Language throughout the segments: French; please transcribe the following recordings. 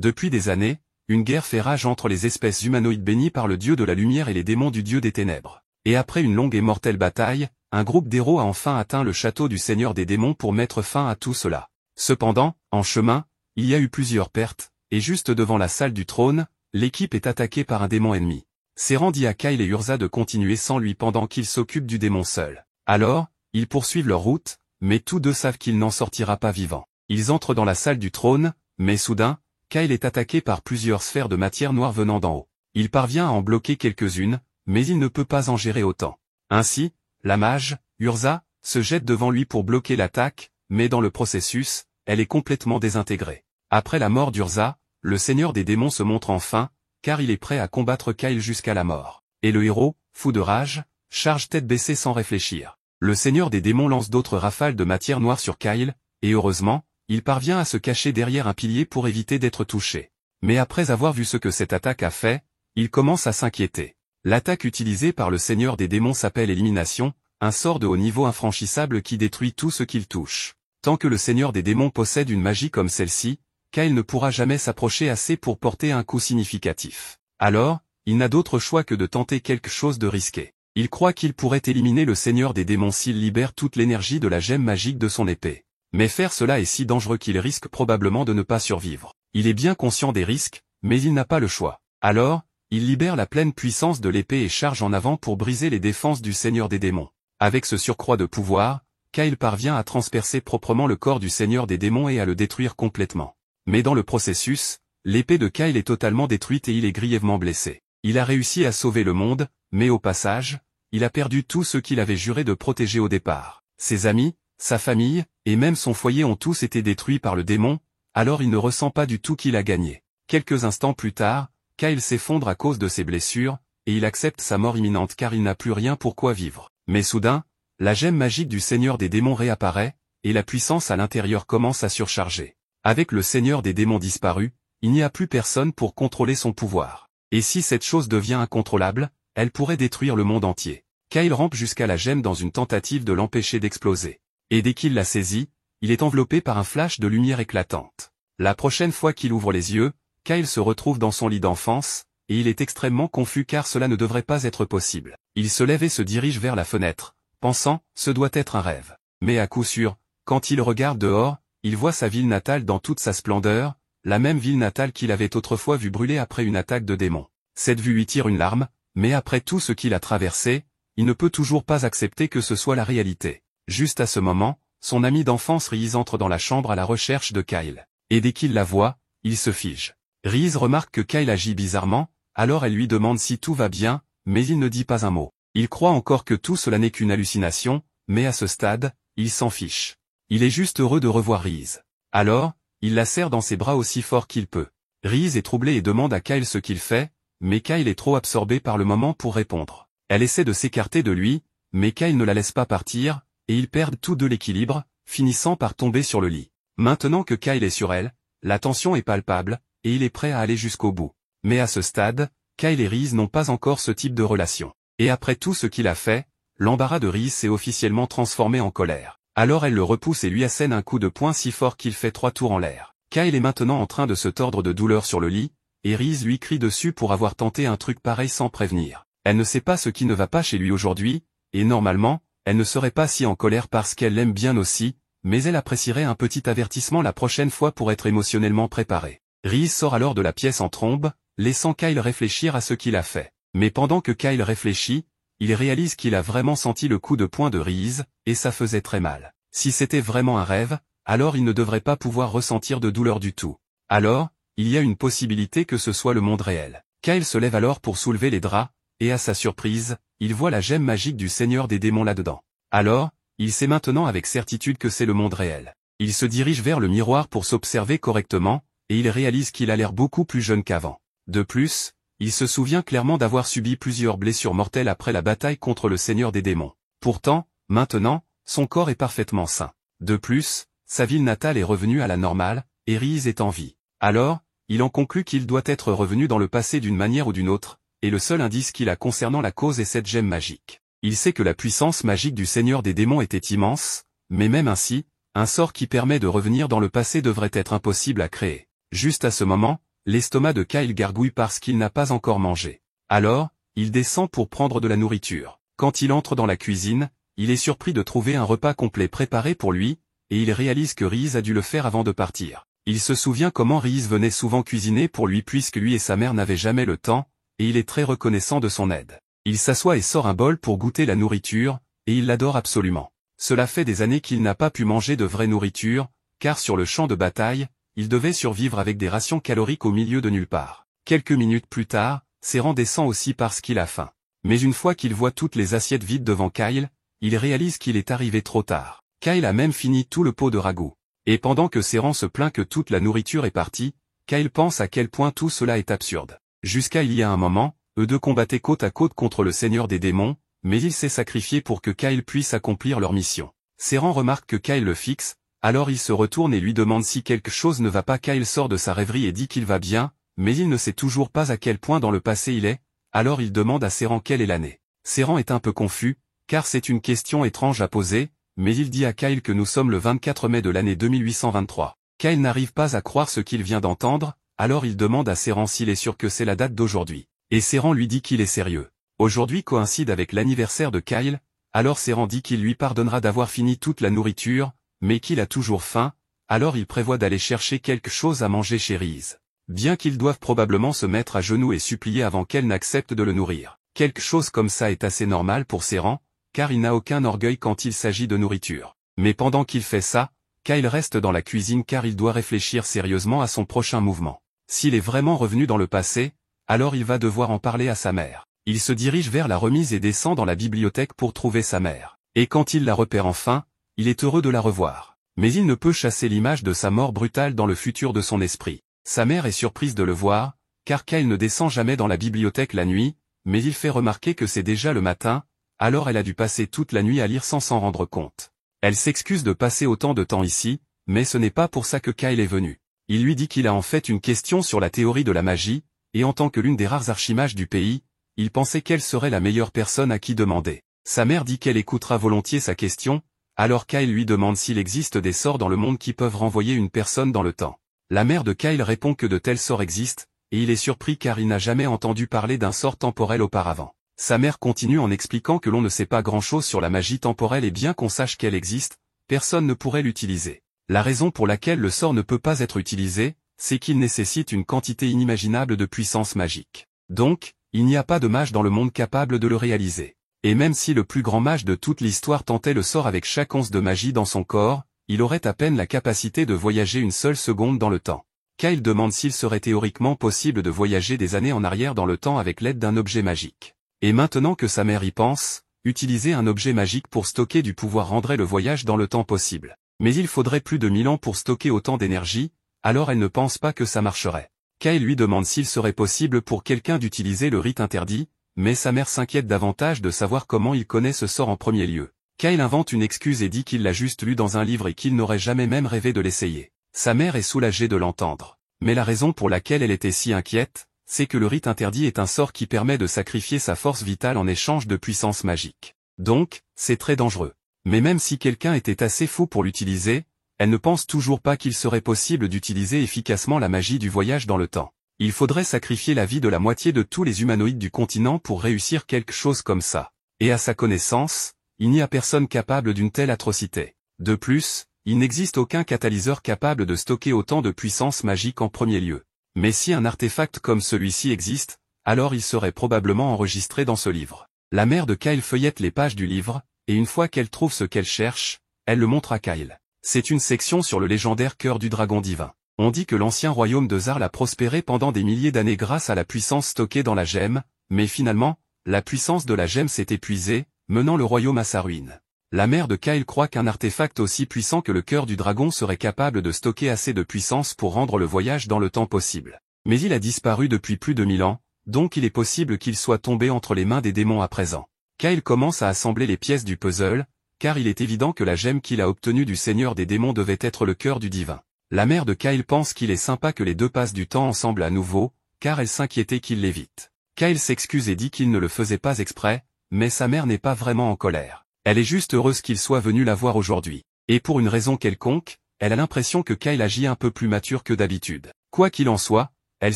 Depuis des années, une guerre fait rage entre les espèces humanoïdes bénies par le dieu de la lumière et les démons du dieu des ténèbres. Et après une longue et mortelle bataille, un groupe d'héros a enfin atteint le château du seigneur des démons pour mettre fin à tout cela. Cependant, en chemin, il y a eu plusieurs pertes, et juste devant la salle du trône, l'équipe est attaquée par un démon ennemi. Seren dit à Kyle et Urza de continuer sans lui pendant qu'il s'occupe du démon seul. Alors, ils poursuivent leur route, mais tous deux savent qu'il n'en sortira pas vivant. Ils entrent dans la salle du trône, mais soudain, Kyle est attaqué par plusieurs sphères de matière noire venant d'en haut. Il parvient à en bloquer quelques-unes, mais il ne peut pas en gérer autant. Ainsi, la mage, Urza, se jette devant lui pour bloquer l'attaque, mais dans le processus, elle est complètement désintégrée. Après la mort d'Urza, le seigneur des démons se montre enfin, car il est prêt à combattre Kyle jusqu'à la mort. Et le héros, fou de rage, charge tête baissée sans réfléchir. Le seigneur des démons lance d'autres rafales de matière noire sur Kyle, et heureusement, il parvient à se cacher derrière un pilier pour éviter d'être touché. Mais après avoir vu ce que cette attaque a fait, il commence à s'inquiéter. L'attaque utilisée par le seigneur des démons s'appelle Élimination, un sort de haut niveau infranchissable qui détruit tout ce qu'il touche. Tant que le seigneur des démons possède une magie comme celle-ci, Kyle ne pourra jamais s'approcher assez pour porter un coup significatif. Alors, il n'a d'autre choix que de tenter quelque chose de risqué. Il croit qu'il pourrait éliminer le seigneur des démons s'il libère toute l'énergie de la gemme magique de son épée. Mais faire cela est si dangereux qu'il risque probablement de ne pas survivre. Il est bien conscient des risques, mais il n'a pas le choix. Alors, il libère la pleine puissance de l'épée et charge en avant pour briser les défenses du seigneur des démons. Avec ce surcroît de pouvoir, Kyle parvient à transpercer proprement le corps du seigneur des démons et à le détruire complètement. Mais dans le processus, l'épée de Kyle est totalement détruite et il est grièvement blessé. Il a réussi à sauver le monde, mais au passage, il a perdu tout ce qu'il avait juré de protéger au départ. Ses amis, sa famille, et même son foyer ont tous été détruits par le démon, alors il ne ressent pas du tout qu'il a gagné. Quelques instants plus tard, Kyle s'effondre à cause de ses blessures, et il accepte sa mort imminente car il n'a plus rien pour quoi vivre. Mais soudain, la gemme magique du seigneur des démons réapparaît, et la puissance à l'intérieur commence à surcharger. Avec le seigneur des démons disparu, il n'y a plus personne pour contrôler son pouvoir. Et si cette chose devient incontrôlable, elle pourrait détruire le monde entier. Kyle rampe jusqu'à la gemme dans une tentative de l'empêcher d'exploser. Et dès qu'il la saisit, il est enveloppé par un flash de lumière éclatante. La prochaine fois qu'il ouvre les yeux, Kyle se retrouve dans son lit d'enfance, et il est extrêmement confus car cela ne devrait pas être possible. Il se lève et se dirige vers la fenêtre, pensant « ce doit être un rêve ». Mais à coup sûr, quand il regarde dehors, il voit sa ville natale dans toute sa splendeur, la même ville natale qu'il avait autrefois vue brûler après une attaque de démons. Cette vue lui tire une larme, mais après tout ce qu'il a traversé, il ne peut toujours pas accepter que ce soit la réalité. Juste à ce moment, son ami d'enfance Reese entre dans la chambre à la recherche de Kyle. Et dès qu'il la voit, il se fige. Reese remarque que Kyle agit bizarrement, alors elle lui demande si tout va bien, mais il ne dit pas un mot. Il croit encore que tout cela n'est qu'une hallucination, mais à ce stade, il s'en fiche. Il est juste heureux de revoir Reese. Alors, il la serre dans ses bras aussi fort qu'il peut. Reese est troublée et demande à Kyle ce qu'il fait, mais Kyle est trop absorbé par le moment pour répondre. Elle essaie de s'écarter de lui, mais Kyle ne la laisse pas partir, et ils perdent tous deux l'équilibre, finissant par tomber sur le lit. Maintenant que Kyle est sur elle, la tension est palpable, et il est prêt à aller jusqu'au bout. Mais à ce stade, Kyle et Reese n'ont pas encore ce type de relation. Et après tout ce qu'il a fait, l'embarras de Reese s'est officiellement transformé en colère. Alors elle le repousse et lui assène un coup de poing si fort qu'il fait 3 tours en l'air. Kyle est maintenant en train de se tordre de douleur sur le lit, et Reese lui crie dessus pour avoir tenté un truc pareil sans prévenir. Elle ne sait pas ce qui ne va pas chez lui aujourd'hui, et normalement, elle ne serait pas si en colère parce qu'elle l'aime bien aussi, mais elle apprécierait un petit avertissement la prochaine fois pour être émotionnellement préparée. Reese sort alors de la pièce en trombe, laissant Kyle réfléchir à ce qu'il a fait. Mais pendant que Kyle réfléchit, il réalise qu'il a vraiment senti le coup de poing de Reese, et ça faisait très mal. Si c'était vraiment un rêve, alors il ne devrait pas pouvoir ressentir de douleur du tout. Alors, il y a une possibilité que ce soit le monde réel. Kyle se lève alors pour soulever les draps, et à sa surprise, il voit la gemme magique du seigneur des démons là-dedans. Alors, il sait maintenant avec certitude que c'est le monde réel. Il se dirige vers le miroir pour s'observer correctement, et il réalise qu'il a l'air beaucoup plus jeune qu'avant. De plus, il se souvient clairement d'avoir subi plusieurs blessures mortelles après la bataille contre le seigneur des démons. Pourtant, maintenant, son corps est parfaitement sain. De plus, sa ville natale est revenue à la normale, et Reese est en vie. Alors, il en conclut qu'il doit être revenu dans le passé d'une manière ou d'une autre, et le seul indice qu'il a concernant la cause est cette gemme magique. Il sait que la puissance magique du seigneur des démons était immense, mais même ainsi, un sort qui permet de revenir dans le passé devrait être impossible à créer. Juste à ce moment, l'estomac de Kyle gargouille parce qu'il n'a pas encore mangé. Alors, il descend pour prendre de la nourriture. Quand il entre dans la cuisine, il est surpris de trouver un repas complet préparé pour lui, et il réalise que Reese a dû le faire avant de partir. Il se souvient comment Reese venait souvent cuisiner pour lui puisque lui et sa mère n'avaient jamais le temps, et il est très reconnaissant de son aide. Il s'assoit et sort un bol pour goûter la nourriture, et il l'adore absolument. Cela fait des années qu'il n'a pas pu manger de vraie nourriture, car sur le champ de bataille, il devait survivre avec des rations caloriques au milieu de nulle part. Quelques minutes plus tard, Seren descend aussi parce qu'il a faim. Mais une fois qu'il voit toutes les assiettes vides devant Kyle, il réalise qu'il est arrivé trop tard. Kyle a même fini tout le pot de ragoût. Et pendant que Seren se plaint que toute la nourriture est partie, Kyle pense à quel point tout cela est absurde. Jusqu'à il y a un moment, eux deux combattaient côte à côte contre le Seigneur des démons, mais il s'est sacrifié pour que Kyle puisse accomplir leur mission. Seren remarque que Kyle le fixe, alors il se retourne et lui demande si quelque chose ne va pas. Kyle sort de sa rêverie et dit qu'il va bien, mais il ne sait toujours pas à quel point dans le passé il est, alors il demande à Seren quelle est l'année. Seren est un peu confus, car c'est une question étrange à poser, mais il dit à Kyle que nous sommes le 24 mai de l'année 2823. Kyle n'arrive pas à croire ce qu'il vient d'entendre, alors il demande à Seren s'il est sûr que c'est la date d'aujourd'hui. Et Seren lui dit qu'il est sérieux. Aujourd'hui coïncide avec l'anniversaire de Kyle, alors Seren dit qu'il lui pardonnera d'avoir fini toute la nourriture, mais qu'il a toujours faim, alors il prévoit d'aller chercher quelque chose à manger chez Reese. Bien qu'ils doivent probablement se mettre à genoux et supplier avant qu'elle n'accepte de le nourrir. Quelque chose comme ça est assez normal pour Seren, car il n'a aucun orgueil quand il s'agit de nourriture. Mais pendant qu'il fait ça, Kyle reste dans la cuisine car il doit réfléchir sérieusement à son prochain mouvement. S'il est vraiment revenu dans le passé, alors il va devoir en parler à sa mère. Il se dirige vers la remise et descend dans la bibliothèque pour trouver sa mère. Et quand il la repère enfin, il est heureux de la revoir. Mais il ne peut chasser l'image de sa mort brutale dans le futur de son esprit. Sa mère est surprise de le voir, car Kyle ne descend jamais dans la bibliothèque la nuit, mais il fait remarquer que c'est déjà le matin, alors elle a dû passer toute la nuit à lire sans s'en rendre compte. Elle s'excuse de passer autant de temps ici, mais ce n'est pas pour ça que Kyle est venu. Il lui dit qu'il a en fait une question sur la théorie de la magie, et en tant que l'une des rares archimages du pays, il pensait qu'elle serait la meilleure personne à qui demander. Sa mère dit qu'elle écoutera volontiers sa question, alors Kyle lui demande s'il existe des sorts dans le monde qui peuvent renvoyer une personne dans le temps. La mère de Kyle répond que de tels sorts existent, et il est surpris car il n'a jamais entendu parler d'un sort temporel auparavant. Sa mère continue en expliquant que l'on ne sait pas grand-chose sur la magie temporelle et bien qu'on sache qu'elle existe, personne ne pourrait l'utiliser. La raison pour laquelle le sort ne peut pas être utilisé, c'est qu'il nécessite une quantité inimaginable de puissance magique. Donc, il n'y a pas de mage dans le monde capable de le réaliser. Et même si le plus grand mage de toute l'histoire tentait le sort avec chaque once de magie dans son corps, il aurait à peine la capacité de voyager une seule seconde dans le temps. Kyle demande s'il serait théoriquement possible de voyager des années en arrière dans le temps avec l'aide d'un objet magique. Et maintenant que sa mère y pense, utiliser un objet magique pour stocker du pouvoir rendrait le voyage dans le temps possible. Mais il faudrait plus de 1000 ans pour stocker autant d'énergie, alors elle ne pense pas que ça marcherait. Kyle lui demande s'il serait possible pour quelqu'un d'utiliser le rite interdit, mais sa mère s'inquiète davantage de savoir comment il connaît ce sort en premier lieu. Kyle invente une excuse et dit qu'il l'a juste lu dans un livre et qu'il n'aurait jamais même rêvé de l'essayer. Sa mère est soulagée de l'entendre. Mais la raison pour laquelle elle était si inquiète, c'est que le rite interdit est un sort qui permet de sacrifier sa force vitale en échange de puissance magique. Donc, c'est très dangereux. Mais même si quelqu'un était assez fou pour l'utiliser, elle ne pense toujours pas qu'il serait possible d'utiliser efficacement la magie du voyage dans le temps. Il faudrait sacrifier la vie de la moitié de tous les humanoïdes du continent pour réussir quelque chose comme ça. Et à sa connaissance, il n'y a personne capable d'une telle atrocité. De plus, il n'existe aucun catalyseur capable de stocker autant de puissance magique en premier lieu. Mais si un artefact comme celui-ci existe, alors il serait probablement enregistré dans ce livre. La mère de Kyle feuillette les pages du livre, et une fois qu'elle trouve ce qu'elle cherche, elle le montre à Kyle. C'est une section sur le légendaire cœur du dragon divin. On dit que l'ancien royaume de Zarl a prospéré pendant des milliers d'années grâce à la puissance stockée dans la gemme, mais finalement, la puissance de la gemme s'est épuisée, menant le royaume à sa ruine. La mère de Kyle croit qu'un artefact aussi puissant que le cœur du dragon serait capable de stocker assez de puissance pour rendre le voyage dans le temps possible. Mais il a disparu depuis plus de 1000 ans, donc il est possible qu'il soit tombé entre les mains des démons à présent. Kyle commence à assembler les pièces du puzzle, car il est évident que la gemme qu'il a obtenue du Seigneur des démons devait être le cœur du divin. La mère de Kyle pense qu'il est sympa que les deux passent du temps ensemble à nouveau, car elle s'inquiétait qu'il l'évite. Kyle s'excuse et dit qu'il ne le faisait pas exprès, mais sa mère n'est pas vraiment en colère. Elle est juste heureuse qu'il soit venu la voir aujourd'hui. Et pour une raison quelconque, elle a l'impression que Kyle agit un peu plus mature que d'habitude. Quoi qu'il en soit, Elle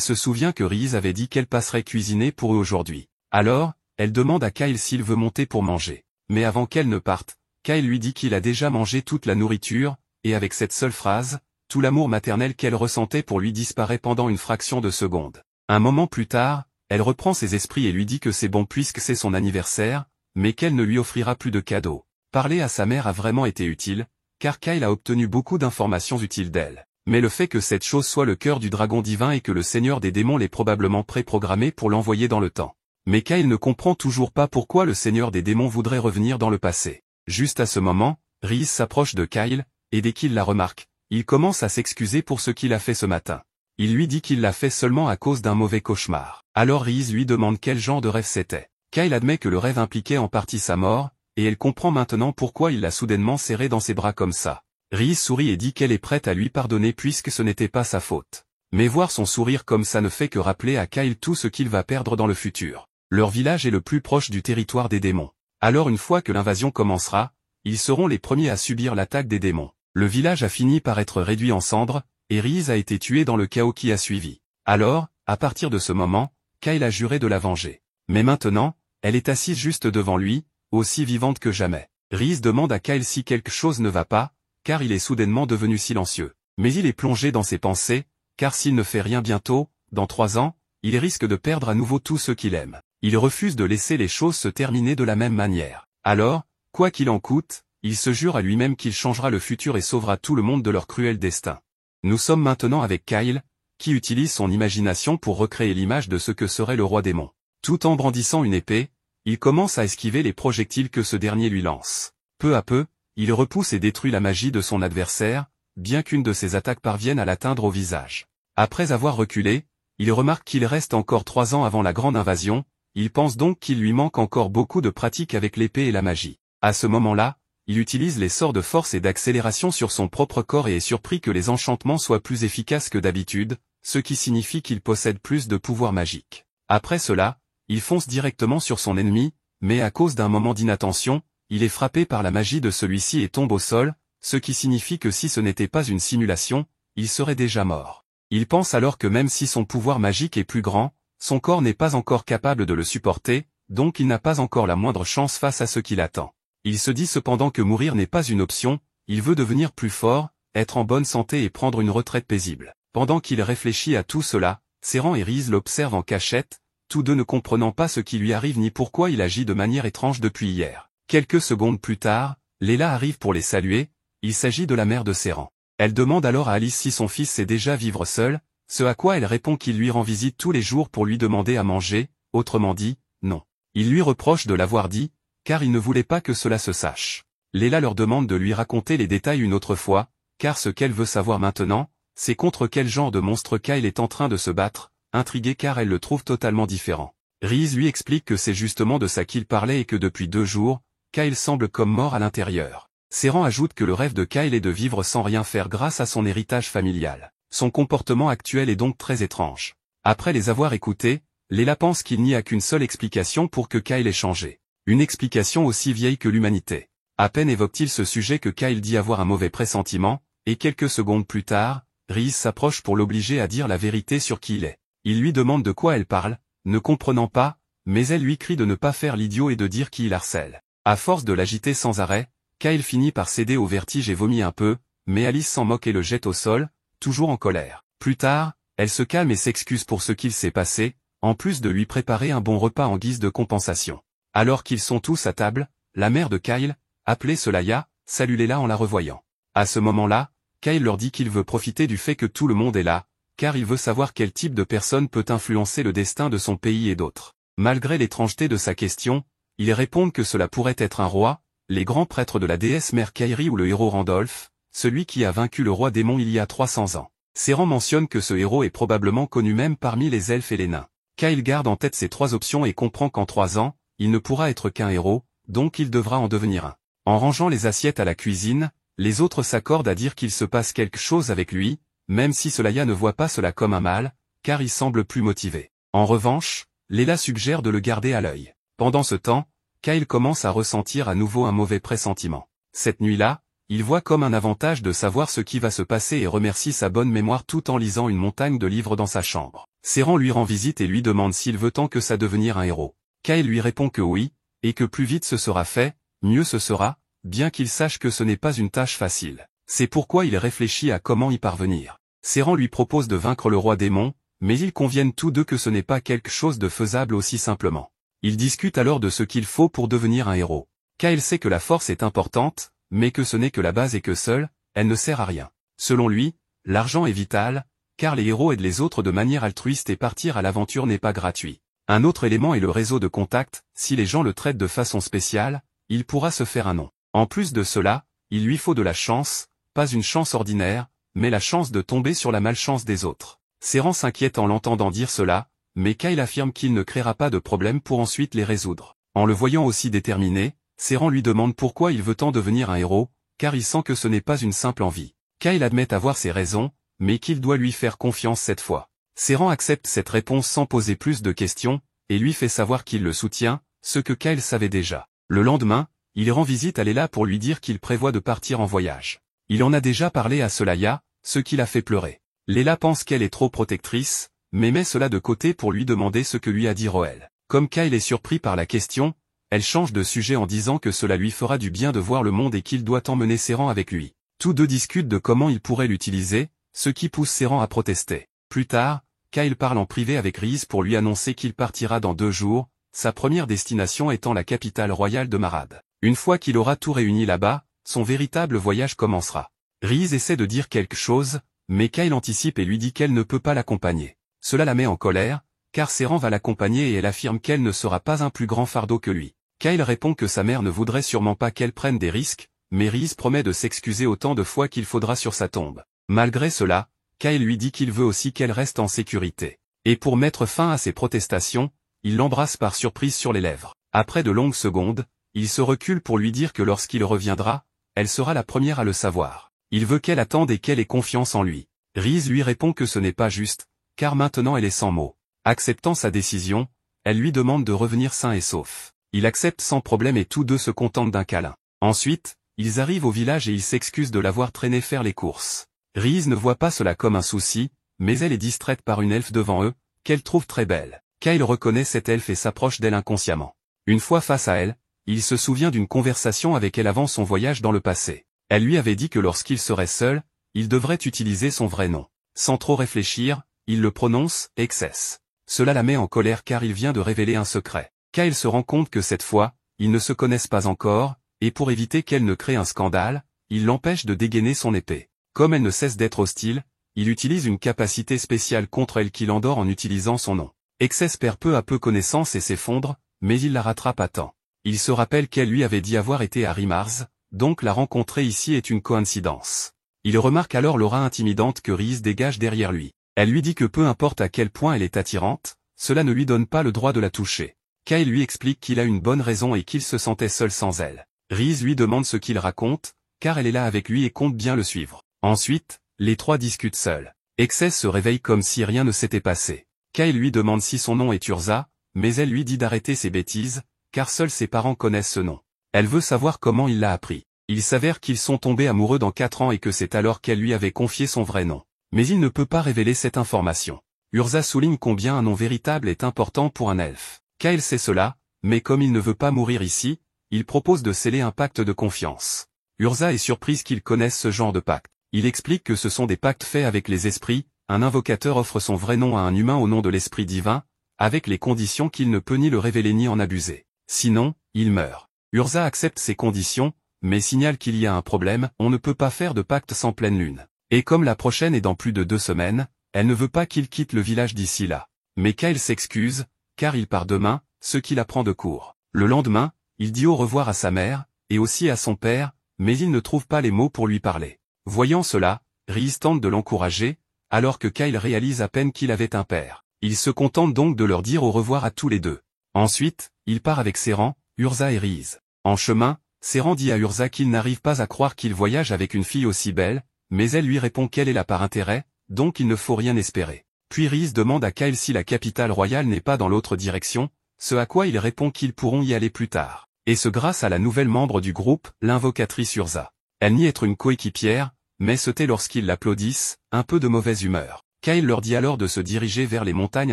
se souvient que Rhys avait dit qu'elle passerait cuisiner pour eux aujourd'hui. Alors, elle demande à Kyle s'il veut monter pour manger. Mais avant qu'elle ne parte, Kyle lui dit qu'il a déjà mangé toute la nourriture, et avec cette seule phrase, tout l'amour maternel qu'elle ressentait pour lui disparaît pendant une fraction de seconde. Un moment plus tard, elle reprend ses esprits et lui dit que c'est bon puisque c'est son anniversaire, mais qu'elle ne lui offrira plus de cadeaux. Parler à sa mère a vraiment été utile, car Kyle a obtenu beaucoup d'informations utiles d'elle. Mais le fait que cette chose soit le cœur du dragon divin et que le seigneur des démons l'ait probablement préprogrammé pour l'envoyer dans le temps. Mais Kyle ne comprend toujours pas pourquoi le seigneur des démons voudrait revenir dans le passé. Juste à ce moment, Rhys s'approche de Kyle, et dès qu'il la remarque, il commence à s'excuser pour ce qu'il a fait ce matin. Il lui dit qu'il l'a fait seulement à cause d'un mauvais cauchemar. Alors Rhys lui demande quel genre de rêve c'était. Kyle admet que le rêve impliquait en partie sa mort, et elle comprend maintenant pourquoi il l'a soudainement serré dans ses bras comme ça. Rhys sourit et dit qu'elle est prête à lui pardonner puisque ce n'était pas sa faute. Mais voir son sourire comme ça ne fait que rappeler à Kyle tout ce qu'il va perdre dans le futur. Leur village est le plus proche du territoire des démons. Alors une fois que l'invasion commencera, ils seront les premiers à subir l'attaque des démons. Le village a fini par être réduit en cendres, et Rhys a été tué dans le chaos qui a suivi. Alors, à partir de ce moment, Kyle a juré de la venger. Mais maintenant, elle est assise juste devant lui, aussi vivante que jamais. Rhys demande à Kyle si quelque chose ne va pas, car il est soudainement devenu silencieux. Mais il est plongé dans ses pensées, car s'il ne fait rien bientôt, dans 3 ans, il risque de perdre à nouveau tout ce qu'il aime. Il refuse de laisser les choses se terminer de la même manière. Alors, quoi qu'il en coûte, il se jure à lui-même qu'il changera le futur et sauvera tout le monde de leur cruel destin. Nous sommes maintenant avec Kyle, qui utilise son imagination pour recréer l'image de ce que serait le roi démon. Tout en brandissant une épée, il commence à esquiver les projectiles que ce dernier lui lance. Peu à peu, il repousse et détruit la magie de son adversaire, bien qu'une de ses attaques parvienne à l'atteindre au visage. Après avoir reculé, il remarque qu'il reste encore 3 ans avant la grande invasion, il pense donc qu'il lui manque encore beaucoup de pratique avec l'épée et la magie. À ce moment-là, il utilise les sorts de force et d'accélération sur son propre corps et est surpris que les enchantements soient plus efficaces que d'habitude, ce qui signifie qu'il possède plus de pouvoir magique. Après cela, il fonce directement sur son ennemi, mais à cause d'un moment d'inattention, il est frappé par la magie de celui-ci et tombe au sol, ce qui signifie que si ce n'était pas une simulation, il serait déjà mort. Il pense alors que même si son pouvoir magique est plus grand, son corps n'est pas encore capable de le supporter, donc il n'a pas encore la moindre chance face à ce qui l'attend. Il se dit cependant que mourir n'est pas une option, il veut devenir plus fort, être en bonne santé et prendre une retraite paisible. Pendant qu'il réfléchit à tout cela, Serran et Rhys l'observent en cachette, tous deux ne comprenant pas ce qui lui arrive ni pourquoi il agit de manière étrange depuis hier. Quelques secondes plus tard, Layla arrive pour les saluer, il s'agit de la mère de Serran. Elle demande alors à Alice si son fils sait déjà vivre seul, ce à quoi elle répond qu'il lui rend visite tous les jours pour lui demander à manger, autrement dit, non. Il lui reproche de l'avoir dit, car il ne voulait pas que cela se sache. Layla leur demande de lui raconter les détails une autre fois, car ce qu'elle veut savoir maintenant, c'est contre quel genre de monstre Kyle est en train de se battre, intriguée car elle le trouve totalement différent. Rhys lui explique que c'est justement de ça qu'il parlait et que depuis 2 jours, Kyle semble comme mort à l'intérieur. Serran ajoute que le rêve de Kyle est de vivre sans rien faire grâce à son héritage familial. Son comportement actuel est donc très étrange. Après les avoir écoutés, Layla pense qu'il n'y a qu'une seule explication pour que Kyle ait changé. Une explication aussi vieille que l'humanité. À peine évoque-t-il ce sujet que Kyle dit avoir un mauvais pressentiment, et quelques secondes plus tard, Rhys s'approche pour l'obliger à dire la vérité sur qui il est. Il lui demande de quoi elle parle, ne comprenant pas, mais elle lui crie de ne pas faire l'idiot et de dire qui il harcèle. À force de l'agiter sans arrêt, Kyle finit par céder au vertige et vomit un peu, mais Alice s'en moque et le jette au sol, toujours en colère. Plus tard, elle se calme et s'excuse pour ce qu'il s'est passé, en plus de lui préparer un bon repas en guise de compensation. Alors qu'ils sont tous à table, la mère de Kyle, appelée Solaya, salue Layla en la revoyant. À ce moment-là, Kyle leur dit qu'il veut profiter du fait que tout le monde est là, car il veut savoir quel type de personne peut influencer le destin de son pays et d'autres. Malgré l'étrangeté de sa question, ils répondent que cela pourrait être un roi, les grands prêtres de la déesse mère Kairi ou le héros Randolph, celui qui a vaincu le roi démon il y a 300 ans. Serran mentionne que ce héros est probablement connu même parmi les elfes et les nains. Kyle garde en tête ces 3 options et comprend qu'en 3 ans, il ne pourra être qu'un héros, donc il devra en devenir un. En rangeant les assiettes à la cuisine, les autres s'accordent à dire qu'il se passe quelque chose avec lui, même si Solaya ne voit pas cela comme un mal, car il semble plus motivé. En revanche, Layla suggère de le garder à l'œil. Pendant ce temps, Kyle commence à ressentir à nouveau un mauvais pressentiment. Cette nuit-là, il voit comme un avantage de savoir ce qui va se passer et remercie sa bonne mémoire tout en lisant une montagne de livres dans sa chambre. Sérent lui rend visite et lui demande s'il veut tant que ça devenir un héros. Kyle lui répond que oui, et que plus vite ce sera fait, mieux ce sera, bien qu'il sache que ce n'est pas une tâche facile. C'est pourquoi il réfléchit à comment y parvenir. Sérent lui propose de vaincre le roi démon, mais ils conviennent tous deux que ce n'est pas quelque chose de faisable aussi simplement. Ils discutent alors de ce qu'il faut pour devenir un héros. Kyle sait que la force est importante, mais que ce n'est que la base et que seule, elle ne sert à rien. Selon lui, l'argent est vital, car les héros aident les autres de manière altruiste et partir à l'aventure n'est pas gratuit. Un autre élément est le réseau de contacts, si les gens le traitent de façon spéciale, il pourra se faire un nom. En plus de cela, il lui faut de la chance, pas une chance ordinaire, mais la chance de tomber sur la malchance des autres. Sérent s'inquiète en l'entendant dire cela, mais Kyle affirme qu'il ne créera pas de problème pour ensuite les résoudre. En le voyant aussi déterminé, Sérent lui demande pourquoi il veut tant devenir un héros, car il sent que ce n'est pas une simple envie. Kyle admet avoir ses raisons, mais qu'il doit lui faire confiance cette fois. Sérent accepte cette réponse sans poser plus de questions, et lui fait savoir qu'il le soutient, ce que Kyle savait déjà. Le lendemain, il rend visite à Lela pour lui dire qu'il prévoit de partir en voyage. Il en a déjà parlé à Solaya, ce qui l'a fait pleurer. Lela pense qu'elle est trop protectrice, mais met cela de côté pour lui demander ce que lui a dit Roel. Comme Kyle est surpris par la question, elle change de sujet en disant que cela lui fera du bien de voir le monde et qu'il doit emmener Sérent avec lui. Tous deux discutent de comment ils pourraient l'utiliser, ce qui pousse Sérent à protester. Plus tard, Kyle parle en privé avec Rhys pour lui annoncer qu'il partira dans 2 jours, sa première destination étant la capitale royale de Marad. Une fois qu'il aura tout réuni là-bas, son véritable voyage commencera. Rhys essaie de dire quelque chose, mais Kyle anticipe et lui dit qu'elle ne peut pas l'accompagner. Cela la met en colère, car Sérent va l'accompagner et elle affirme qu'elle ne sera pas un plus grand fardeau que lui. Kyle répond que sa mère ne voudrait sûrement pas qu'elle prenne des risques, mais Rhys promet de s'excuser autant de fois qu'il faudra sur sa tombe. Malgré cela, Kyle lui dit qu'il veut aussi qu'elle reste en sécurité. Et pour mettre fin à ses protestations, il l'embrasse par surprise sur les lèvres. Après de longues secondes, il se recule pour lui dire que lorsqu'il reviendra, elle sera la première à le savoir. Il veut qu'elle attende et qu'elle ait confiance en lui. Rhys lui répond que ce n'est pas juste, car maintenant elle est sans mots. Acceptant sa décision, elle lui demande de revenir sain et sauf. Il accepte sans problème et tous deux se contentent d'un câlin. Ensuite, ils arrivent au village et il s'excuse de l'avoir traîné faire les courses. Rhys ne voit pas cela comme un souci, mais elle est distraite par une elfe devant eux, qu'elle trouve très belle. Kyle reconnaît cette elfe et s'approche d'elle inconsciemment. Une fois face à elle, il se souvient d'une conversation avec elle avant son voyage dans le passé. Elle lui avait dit que lorsqu'il serait seul, il devrait utiliser son vrai nom. Sans trop réfléchir, il le prononce, Excess. Cela la met en colère car il vient de révéler un secret. Kyle se rend compte que cette fois, ils ne se connaissent pas encore, et pour éviter qu'elle ne crée un scandale, il l'empêche de dégainer son épée. Comme elle ne cesse d'être hostile, il utilise une capacité spéciale contre elle qui l'endort en utilisant son nom. Excess perd peu à peu connaissance et s'effondre, mais il la rattrape à temps. Il se rappelle qu'elle lui avait dit avoir été à Rimars, donc la rencontrer ici est une coïncidence. Il remarque alors l'aura intimidante que Rhys dégage derrière lui. Elle lui dit que peu importe à quel point elle est attirante, cela ne lui donne pas le droit de la toucher. Kyle lui explique qu'il a une bonne raison et qu'il se sentait seul sans elle. Rhys lui demande ce qu'il raconte, car elle est là avec lui et compte bien le suivre. Ensuite, les trois discutent seuls. Excess se réveille comme si rien ne s'était passé. Kyle lui demande si son nom est Urza, mais elle lui dit d'arrêter ses bêtises, car seuls ses parents connaissent ce nom. Elle veut savoir comment il l'a appris. Il s'avère qu'ils sont tombés amoureux dans 4 ans et que c'est alors qu'elle lui avait confié son vrai nom. Mais il ne peut pas révéler cette information. Urza souligne combien un nom véritable est important pour un elfe. Kyle sait cela, mais comme il ne veut pas mourir ici, il propose de sceller un pacte de confiance. Urza est surprise qu'ils connaissent ce genre de pacte. Il explique que ce sont des pactes faits avec les esprits, un invocateur offre son vrai nom à un humain au nom de l'esprit divin, avec les conditions qu'il ne peut ni le révéler ni en abuser. Sinon, il meurt. Urza accepte ces conditions, mais signale qu'il y a un problème, on ne peut pas faire de pacte sans pleine lune. Et comme la prochaine est dans plus de 2 semaines, elle ne veut pas qu'il quitte le village d'ici là. Mais Kyle s'excuse, car il part demain, ce qui la prend de court. Le lendemain, il dit au revoir à sa mère, et aussi à son père, mais il ne trouve pas les mots pour lui parler. Voyant cela, Rhys tente de l'encourager, alors que Kyle réalise à peine qu'il avait un père. Il se contente donc de leur dire au revoir à tous les deux. Ensuite, il part avec Sérent, Urza et Rhys. En chemin, Sérent dit à Urza qu'il n'arrive pas à croire qu'il voyage avec une fille aussi belle, mais elle lui répond qu'elle est là par intérêt, donc il ne faut rien espérer. Puis Rhys demande à Kyle si la capitale royale n'est pas dans l'autre direction, ce à quoi il répond qu'ils pourront y aller plus tard. Et ce grâce à la nouvelle membre du groupe, l'invocatrice Urza. Elle nie être une coéquipière, mais se tait lorsqu'ils l'applaudissent, un peu de mauvaise humeur. Kyle leur dit alors de se diriger vers les montagnes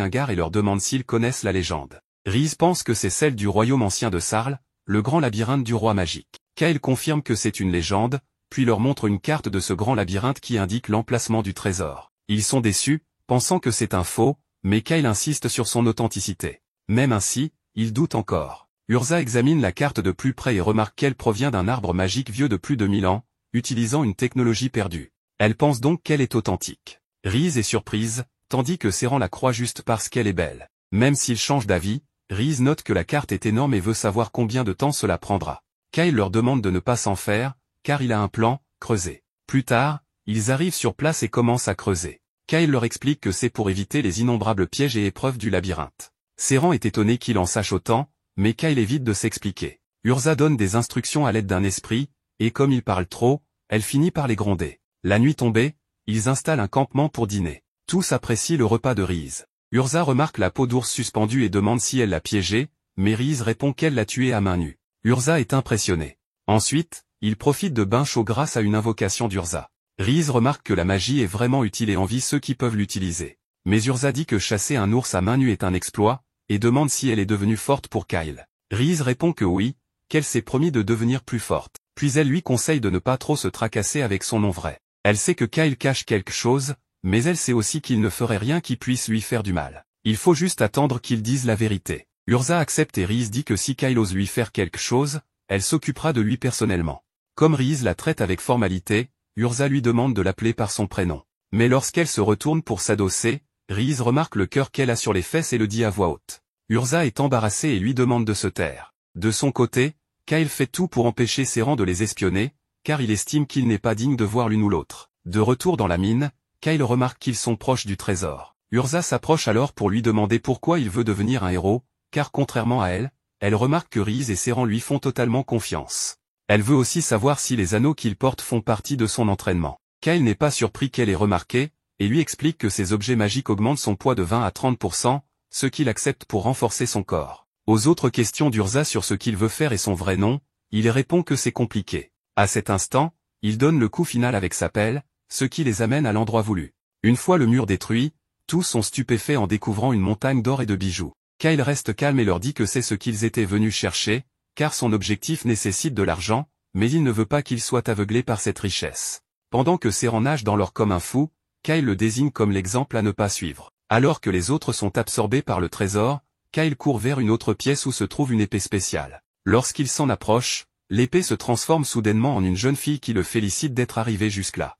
Ingar et leur demande s'ils connaissent la légende. Rhys pense que c'est celle du royaume ancien de Sarl, le grand labyrinthe du roi magique. Kyle confirme que c'est une légende, puis leur montre une carte de ce grand labyrinthe qui indique l'emplacement du trésor. Ils sont déçus, pensant que c'est un faux, mais Kyle insiste sur son authenticité. Même ainsi, ils doutent encore. Urza examine la carte de plus près et remarque qu'elle provient d'un arbre magique vieux de plus de 1000 ans, utilisant une technologie perdue. Elle pense donc qu'elle est authentique. Rhys est surprise, tandis que Seren la croit juste parce qu'elle est belle. Même s'il change d'avis, Rhys note que la carte est énorme et veut savoir combien de temps cela prendra. Kyle leur demande de ne pas s'en faire, car il a un plan, creuser. Plus tard, ils arrivent sur place et commencent à creuser. Kyle leur explique que c'est pour éviter les innombrables pièges et épreuves du labyrinthe. Seren est étonné qu'il en sache autant, mais Kyle évite de s'expliquer. Urza donne des instructions à l'aide d'un esprit, et comme il parle trop, elle finit par les gronder. La nuit tombée, ils installent un campement pour dîner. Tous apprécient le repas de Rhys. Urza remarque la peau d'ours suspendue et demande si elle l'a piégée, mais Rhys répond qu'elle l'a tué à main nue. Urza est impressionné. Ensuite, il profite de bains chauds grâce à une invocation d'Urza. Rhys remarque que la magie est vraiment utile et envie ceux qui peuvent l'utiliser. Mais Urza dit que chasser un ours à main nue est un exploit, et demande si elle est devenue forte pour Kyle. Rhys répond que oui, qu'elle s'est promis de devenir plus forte. Puis elle lui conseille de ne pas trop se tracasser avec son nom vrai. Elle sait que Kyle cache quelque chose, mais elle sait aussi qu'il ne ferait rien qui puisse lui faire du mal. Il faut juste attendre qu'il dise la vérité. Urza accepte et Rhys dit que si Kyle ose lui faire quelque chose, elle s'occupera de lui personnellement. Comme Rhys la traite avec formalité, Urza lui demande de l'appeler par son prénom. Mais lorsqu'elle se retourne pour s'adosser, Rhys remarque le cœur qu'elle a sur les fesses et le dit à voix haute. Urza est embarrassée et lui demande de se taire. De son côté, Kyle fait tout pour empêcher Seren de les espionner, car il estime qu'il n'est pas digne de voir l'une ou l'autre. De retour dans la mine, Kyle remarque qu'ils sont proches du trésor. Urza s'approche alors pour lui demander pourquoi il veut devenir un héros, car contrairement à elle, elle remarque que Rhys et Seren lui font totalement confiance. Elle veut aussi savoir si les anneaux qu'il porte font partie de son entraînement. Kyle n'est pas surpris qu'elle ait remarqué, et lui explique que ces objets magiques augmentent son poids de 20 à 30%, ce qu'il accepte pour renforcer son corps. Aux autres questions d'Urza sur ce qu'il veut faire et son vrai nom, il répond que c'est compliqué. À cet instant, il donne le coup final avec sa pelle, ce qui les amène à l'endroit voulu. Une fois le mur détruit, tous sont stupéfaits en découvrant une montagne d'or et de bijoux. Kyle reste calme et leur dit que c'est ce qu'ils étaient venus chercher, car son objectif nécessite de l'argent, mais il ne veut pas qu'ils soient aveuglés par cette richesse. Pendant que Seren nage dans l'or comme un fou, Kyle le désigne comme l'exemple à ne pas suivre. Alors que les autres sont absorbés par le trésor, Kyle court vers une autre pièce où se trouve une épée spéciale. Lorsqu'il s'en approche, l'épée se transforme soudainement en une jeune fille qui le félicite d'être arrivée jusque-là.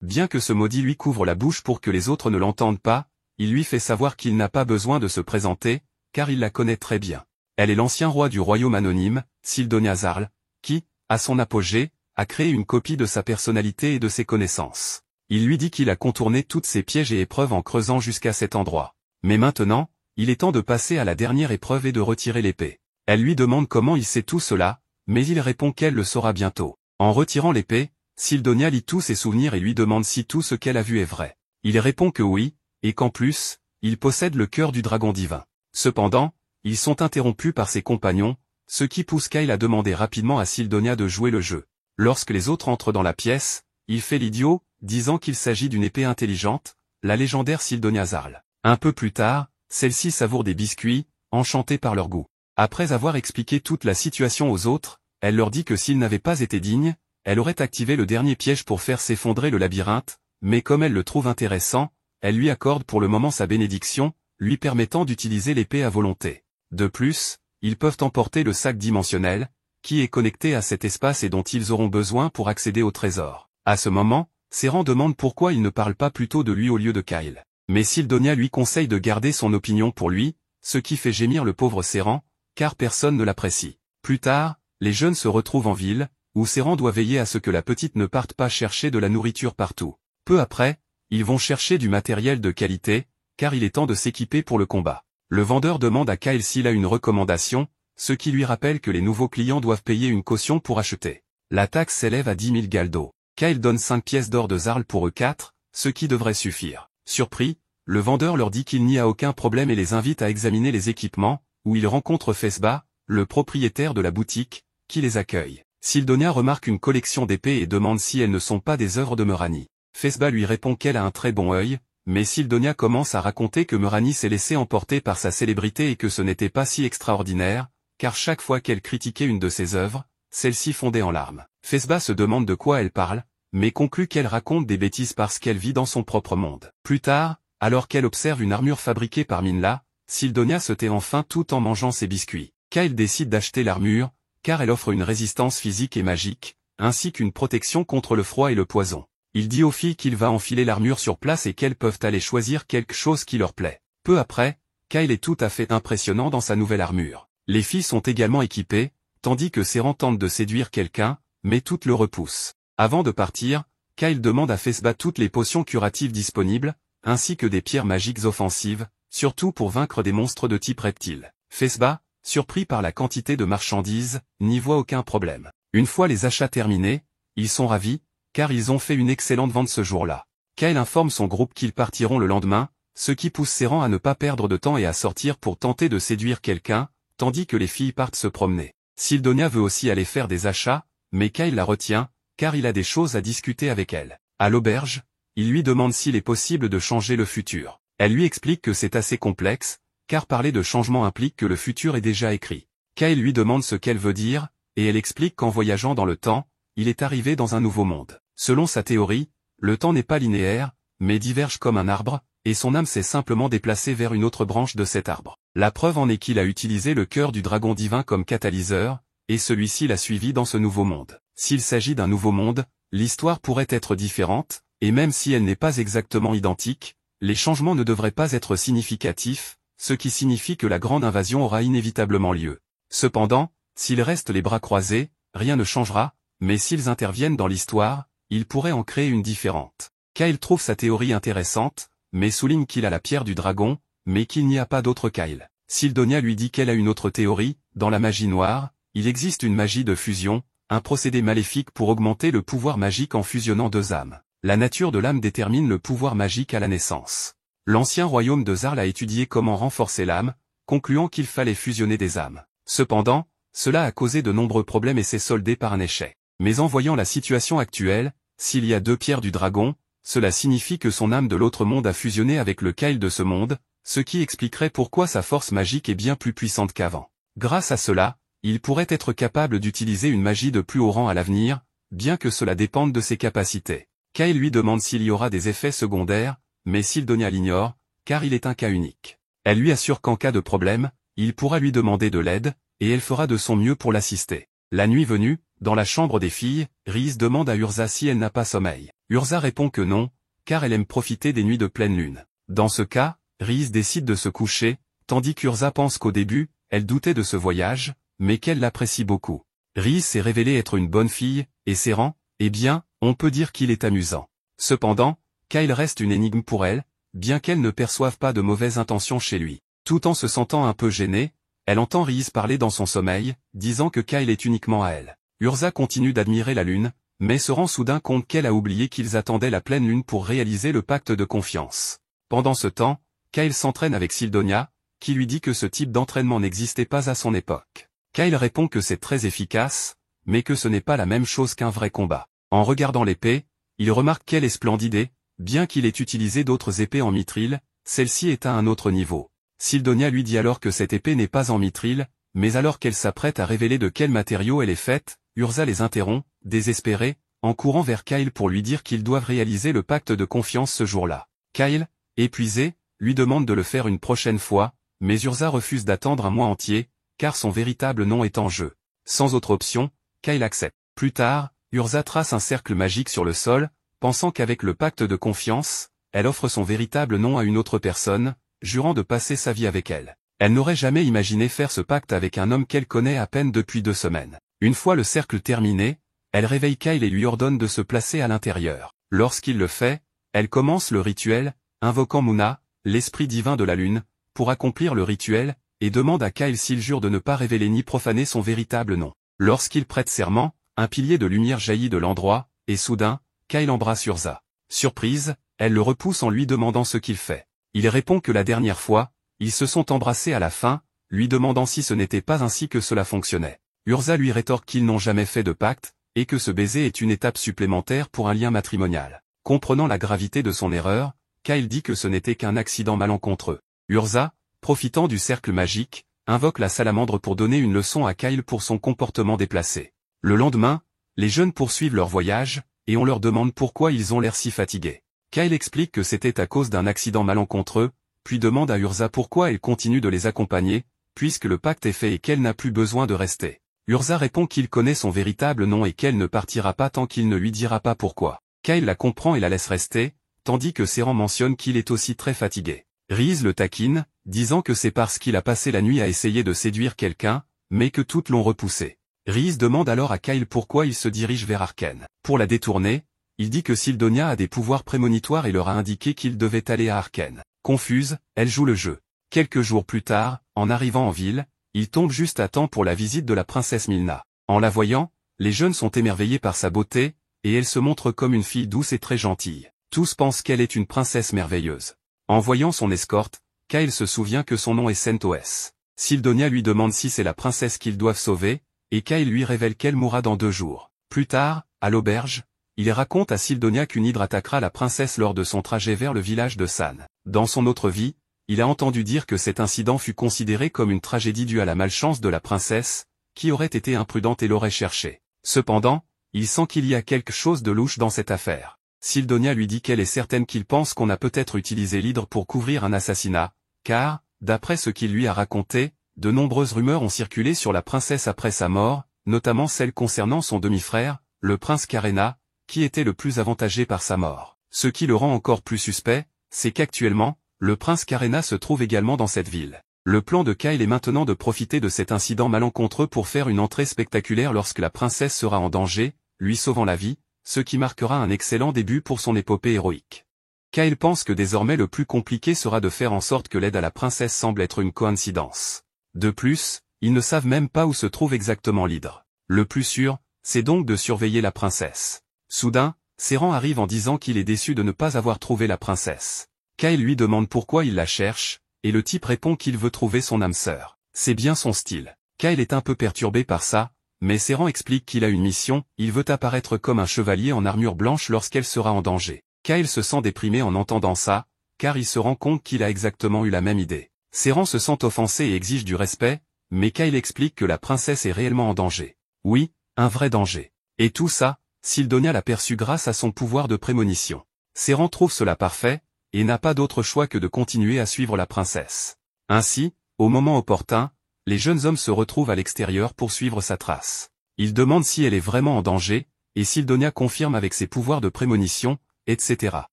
Bien que ce maudit lui couvre la bouche pour que les autres ne l'entendent pas, il lui fait savoir qu'il n'a pas besoin de se présenter, car il la connaît très bien. Elle est l'ancien roi du royaume anonyme, Syldonia Zarl, qui, à son apogée, a créé une copie de sa personnalité et de ses connaissances. Il lui dit qu'il a contourné toutes ses pièges et épreuves en creusant jusqu'à cet endroit. Mais maintenant, il est temps de passer à la dernière épreuve et de retirer l'épée. Elle lui demande comment il sait tout cela, mais il répond qu'elle le saura bientôt. En retirant l'épée, Syldonia lit tous ses souvenirs et lui demande si tout ce qu'elle a vu est vrai. Il répond que oui, et qu'en plus, il possède le cœur du dragon divin. Cependant, ils sont interrompus par ses compagnons, ce qui pousse Kyle à demander rapidement à Syldonia de jouer le jeu. Lorsque les autres entrent dans la pièce, il fait l'idiot, disant qu'il s'agit d'une épée intelligente, la légendaire Syldonia Zarl. Un peu plus tard, celle-ci savoure des biscuits, enchantée par leur goût. Après avoir expliqué toute la situation aux autres, elle leur dit que s'ils n'avaient pas été dignes, elle aurait activé le dernier piège pour faire s'effondrer le labyrinthe, mais comme elle le trouve intéressant, elle lui accorde pour le moment sa bénédiction, lui permettant d'utiliser l'épée à volonté. De plus, ils peuvent emporter le sac dimensionnel, qui est connecté à cet espace et dont ils auront besoin pour accéder au trésor. À ce moment, Seren demande pourquoi il ne parle pas plutôt de lui au lieu de Kyle. Mais Syldonia lui conseille de garder son opinion pour lui, ce qui fait gémir le pauvre Seren, car personne ne l'apprécie. Plus tard, les jeunes se retrouvent en ville, où Seren doit veiller à ce que la petite ne parte pas chercher de la nourriture partout. Peu après, ils vont chercher du matériel de qualité, car il est temps de s'équiper pour le combat. Le vendeur demande à Kyle s'il a une recommandation, ce qui lui rappelle que les nouveaux clients doivent payer une caution pour acheter. La taxe s'élève à 10 000 galdos. Kyle donne 5 pièces d'or de Zarl pour eux 4, ce qui devrait suffire. Surpris, le vendeur leur dit qu'il n'y a aucun problème et les invite à examiner les équipements, où ils rencontrent Fesba, le propriétaire de la boutique, qui les accueille. Syldonia remarque une collection d'épées et demande si elles ne sont pas des œuvres de Murani. Fesba lui répond qu'elle a un très bon œil, mais Sidonia commence à raconter que Meranis s'est laissé emporter par sa célébrité et que ce n'était pas si extraordinaire, car chaque fois qu'elle critiquait une de ses œuvres, celle-ci fondait en larmes. Fesba se demande de quoi elle parle, mais conclut qu'elle raconte des bêtises parce qu'elle vit dans son propre monde. Plus tard, alors qu'elle observe une armure fabriquée par Minla, Sidonia se tait enfin tout en mangeant ses biscuits. Kyle décide d'acheter l'armure, car elle offre une résistance physique et magique, ainsi qu'une protection contre le froid et le poison. Il dit aux filles qu'il va enfiler l'armure sur place et qu'elles peuvent aller choisir quelque chose qui leur plaît. Peu après, Kyle est tout à fait impressionnant dans sa nouvelle armure. Les filles sont également équipées, tandis que Seren tente de séduire quelqu'un, mais toutes le repoussent. Avant de partir, Kyle demande à Fesba toutes les potions curatives disponibles, ainsi que des pierres magiques offensives, surtout pour vaincre des monstres de type reptile. Fesba, surpris par la quantité de marchandises, n'y voit aucun problème. Une fois les achats terminés, ils sont ravis, car ils ont fait une excellente vente ce jour-là. Kyle informe son groupe qu'ils partiront le lendemain, ce qui pousse Seren à ne pas perdre de temps et à sortir pour tenter de séduire quelqu'un, tandis que les filles partent se promener. Sidonia veut aussi aller faire des achats, mais Kyle la retient, car il a des choses à discuter avec elle. À l'auberge, il lui demande s'il est possible de changer le futur. Elle lui explique que c'est assez complexe, car parler de changement implique que le futur est déjà écrit. Kyle lui demande ce qu'elle veut dire, et elle explique qu'en voyageant dans le temps, il est arrivé dans un nouveau monde. Selon sa théorie, le temps n'est pas linéaire, mais diverge comme un arbre, et son âme s'est simplement déplacée vers une autre branche de cet arbre. La preuve en est qu'il a utilisé le cœur du dragon divin comme catalyseur, et celui-ci l'a suivi dans ce nouveau monde. S'il s'agit d'un nouveau monde, l'histoire pourrait être différente, et même si elle n'est pas exactement identique, les changements ne devraient pas être significatifs, ce qui signifie que la grande invasion aura inévitablement lieu. Cependant, s'ils restent les bras croisés, rien ne changera, mais s'ils interviennent dans l'histoire, ils pourraient en créer une différente. Kyle trouve sa théorie intéressante, mais souligne qu'il a la pierre du dragon, mais qu'il n'y a pas d'autre Kyle. Sidonia lui dit qu'elle a une autre théorie, dans la magie noire, il existe une magie de fusion, un procédé maléfique pour augmenter le pouvoir magique en fusionnant deux âmes. La nature de l'âme détermine le pouvoir magique à la naissance. L'ancien royaume de Zarl a étudié comment renforcer l'âme, concluant qu'il fallait fusionner des âmes. Cependant, cela a causé de nombreux problèmes et s'est soldé par un échec. Mais en voyant la situation actuelle, s'il y a deux pierres du dragon, cela signifie que son âme de l'autre monde a fusionné avec le Kyle de ce monde, ce qui expliquerait pourquoi sa force magique est bien plus puissante qu'avant. Grâce à cela, il pourrait être capable d'utiliser une magie de plus haut rang à l'avenir, bien que cela dépende de ses capacités. Kyle lui demande s'il y aura des effets secondaires, mais Sidonia l'ignore, car il est un cas unique. Elle lui assure qu'en cas de problème, il pourra lui demander de l'aide, et elle fera de son mieux pour l'assister. La nuit venue, dans la chambre des filles, Rhys demande à Urza si elle n'a pas sommeil. Urza répond que non, car elle aime profiter des nuits de pleine lune. Dans ce cas, Rhys décide de se coucher, tandis qu'Urza pense qu'au début, elle doutait de ce voyage, mais qu'elle l'apprécie beaucoup. Rhys s'est révélé être une bonne fille, et Seren, eh bien, on peut dire qu'il est amusant. Cependant, Kyle reste une énigme pour elle, bien qu'elle ne perçoive pas de mauvaises intentions chez lui. Tout en se sentant un peu gênée, elle entend Rhys parler dans son sommeil, disant que Kyle est uniquement à elle. Urza continue d'admirer la lune, mais se rend soudain compte qu'elle a oublié qu'ils attendaient la pleine lune pour réaliser le pacte de confiance. Pendant ce temps, Kyle s'entraîne avec Sidonia, qui lui dit que ce type d'entraînement n'existait pas à son époque. Kyle répond que c'est très efficace, mais que ce n'est pas la même chose qu'un vrai combat. En regardant l'épée, il remarque qu'elle est splendide et, bien qu'il ait utilisé d'autres épées en mithril, celle-ci est à un autre niveau. Sidonia lui dit alors que cette épée n'est pas en mithril, mais alors qu'elle s'apprête à révéler de quel matériau elle est faite, Urza les interrompt, désespérée, en courant vers Kyle pour lui dire qu'ils doivent réaliser le pacte de confiance ce jour-là. Kyle, épuisé, lui demande de le faire une prochaine fois, mais Urza refuse d'attendre un mois entier, car son véritable nom est en jeu. Sans autre option, Kyle accepte. Plus tard, Urza trace un cercle magique sur le sol, pensant qu'avec le pacte de confiance, elle offre son véritable nom à une autre personne, jurant de passer sa vie avec elle. Elle n'aurait jamais imaginé faire ce pacte avec un homme qu'elle connaît à peine depuis 2 semaines. Une fois le cercle terminé, elle réveille Kyle et lui ordonne de se placer à l'intérieur. Lorsqu'il le fait, elle commence le rituel, invoquant Muna, l'esprit divin de la lune, pour accomplir le rituel, et demande à Kyle s'il jure de ne pas révéler ni profaner son véritable nom. Lorsqu'il prête serment, un pilier de lumière jaillit de l'endroit, et soudain, Kyle embrasse Urza. Surprise, elle le repousse en lui demandant ce qu'il fait. Il répond que la dernière fois, ils se sont embrassés à la fin, lui demandant si ce n'était pas ainsi que cela fonctionnait. Urza lui rétorque qu'ils n'ont jamais fait de pacte, et que ce baiser est une étape supplémentaire pour un lien matrimonial. Comprenant la gravité de son erreur, Kyle dit que ce n'était qu'un accident malencontreux. Ursa, profitant du cercle magique, invoque la salamandre pour donner une leçon à Kyle pour son comportement déplacé. Le lendemain, les jeunes poursuivent leur voyage, et on leur demande pourquoi ils ont l'air si fatigués. Kyle explique que c'était à cause d'un accident malencontreux, puis demande à Ursa pourquoi elle continue de les accompagner, puisque le pacte est fait et qu'elle n'a plus besoin de rester. Ursa répond qu'il connaît son véritable nom et qu'elle ne partira pas tant qu'il ne lui dira pas pourquoi. Kyle la comprend et la laisse rester, tandis que Seran mentionne qu'il est aussi très fatigué. Rhys le taquine, disant que c'est parce qu'il a passé la nuit à essayer de séduire quelqu'un, mais que toutes l'ont repoussé. Rhys demande alors à Kyle pourquoi il se dirige vers Arcane. Pour la détourner, il dit que Syldonia a des pouvoirs prémonitoires et leur a indiqué qu'il devait aller à Arcane. Confuse, elle joue le jeu. Quelques jours plus tard, en arrivant en ville, il tombe juste à temps pour la visite de la princesse Milna. En la voyant, les jeunes sont émerveillés par sa beauté, et elle se montre comme une fille douce et très gentille. Tous pensent qu'elle est une princesse merveilleuse. En voyant son escorte, Kyle se souvient que son nom est CentOS. Syldonia lui demande si c'est la princesse qu'ils doivent sauver, et Kyle lui révèle qu'elle mourra dans 2 jours. Plus tard, à l'auberge, il raconte à Syldonia qu'une hydre attaquera la princesse lors de son trajet vers le village de San. Dans son autre vie, il a entendu dire que cet incident fut considéré comme une tragédie due à la malchance de la princesse, qui aurait été imprudente et l'aurait cherchée. Cependant, il sent qu'il y a quelque chose de louche dans cette affaire. Syldonia lui dit qu'elle est certaine qu'il pense qu'on a peut-être utilisé l'hydre pour couvrir un assassinat, car, d'après ce qu'il lui a raconté, de nombreuses rumeurs ont circulé sur la princesse après sa mort, notamment celles concernant son demi-frère, le prince Carena, qui était le plus avantagé par sa mort. Ce qui le rend encore plus suspect, c'est qu'actuellement, le prince Carena se trouve également dans cette ville. Le plan de Kyle est maintenant de profiter de cet incident malencontreux pour faire une entrée spectaculaire lorsque la princesse sera en danger, lui sauvant la vie, ce qui marquera un excellent début pour son épopée héroïque. Kyle pense que désormais le plus compliqué sera de faire en sorte que l'aide à la princesse semble être une coïncidence. De plus, ils ne savent même pas où se trouve exactement l'hydre. Le plus sûr, c'est donc de surveiller la princesse. Soudain, Seran arrive en disant qu'il est déçu de ne pas avoir trouvé la princesse. Kyle lui demande pourquoi il la cherche, et le type répond qu'il veut trouver son âme sœur. C'est bien son style. Kyle est un peu perturbé par ça, mais Seran explique qu'il a une mission, il veut apparaître comme un chevalier en armure blanche lorsqu'elle sera en danger. Kyle se sent déprimé en entendant ça, car il se rend compte qu'il a exactement eu la même idée. Seran se sent offensé et exige du respect, mais Kyle explique que la princesse est réellement en danger. Oui, un vrai danger. Et tout ça, Syldonia l'a perçu grâce à son pouvoir de prémonition. Seran trouve cela parfait, et n'a pas d'autre choix que de continuer à suivre la princesse. Ainsi, au moment opportun, les jeunes hommes se retrouvent à l'extérieur pour suivre sa trace. Ils demandent si elle est vraiment en danger, et Syldonia confirme avec ses pouvoirs de prémonition, etc.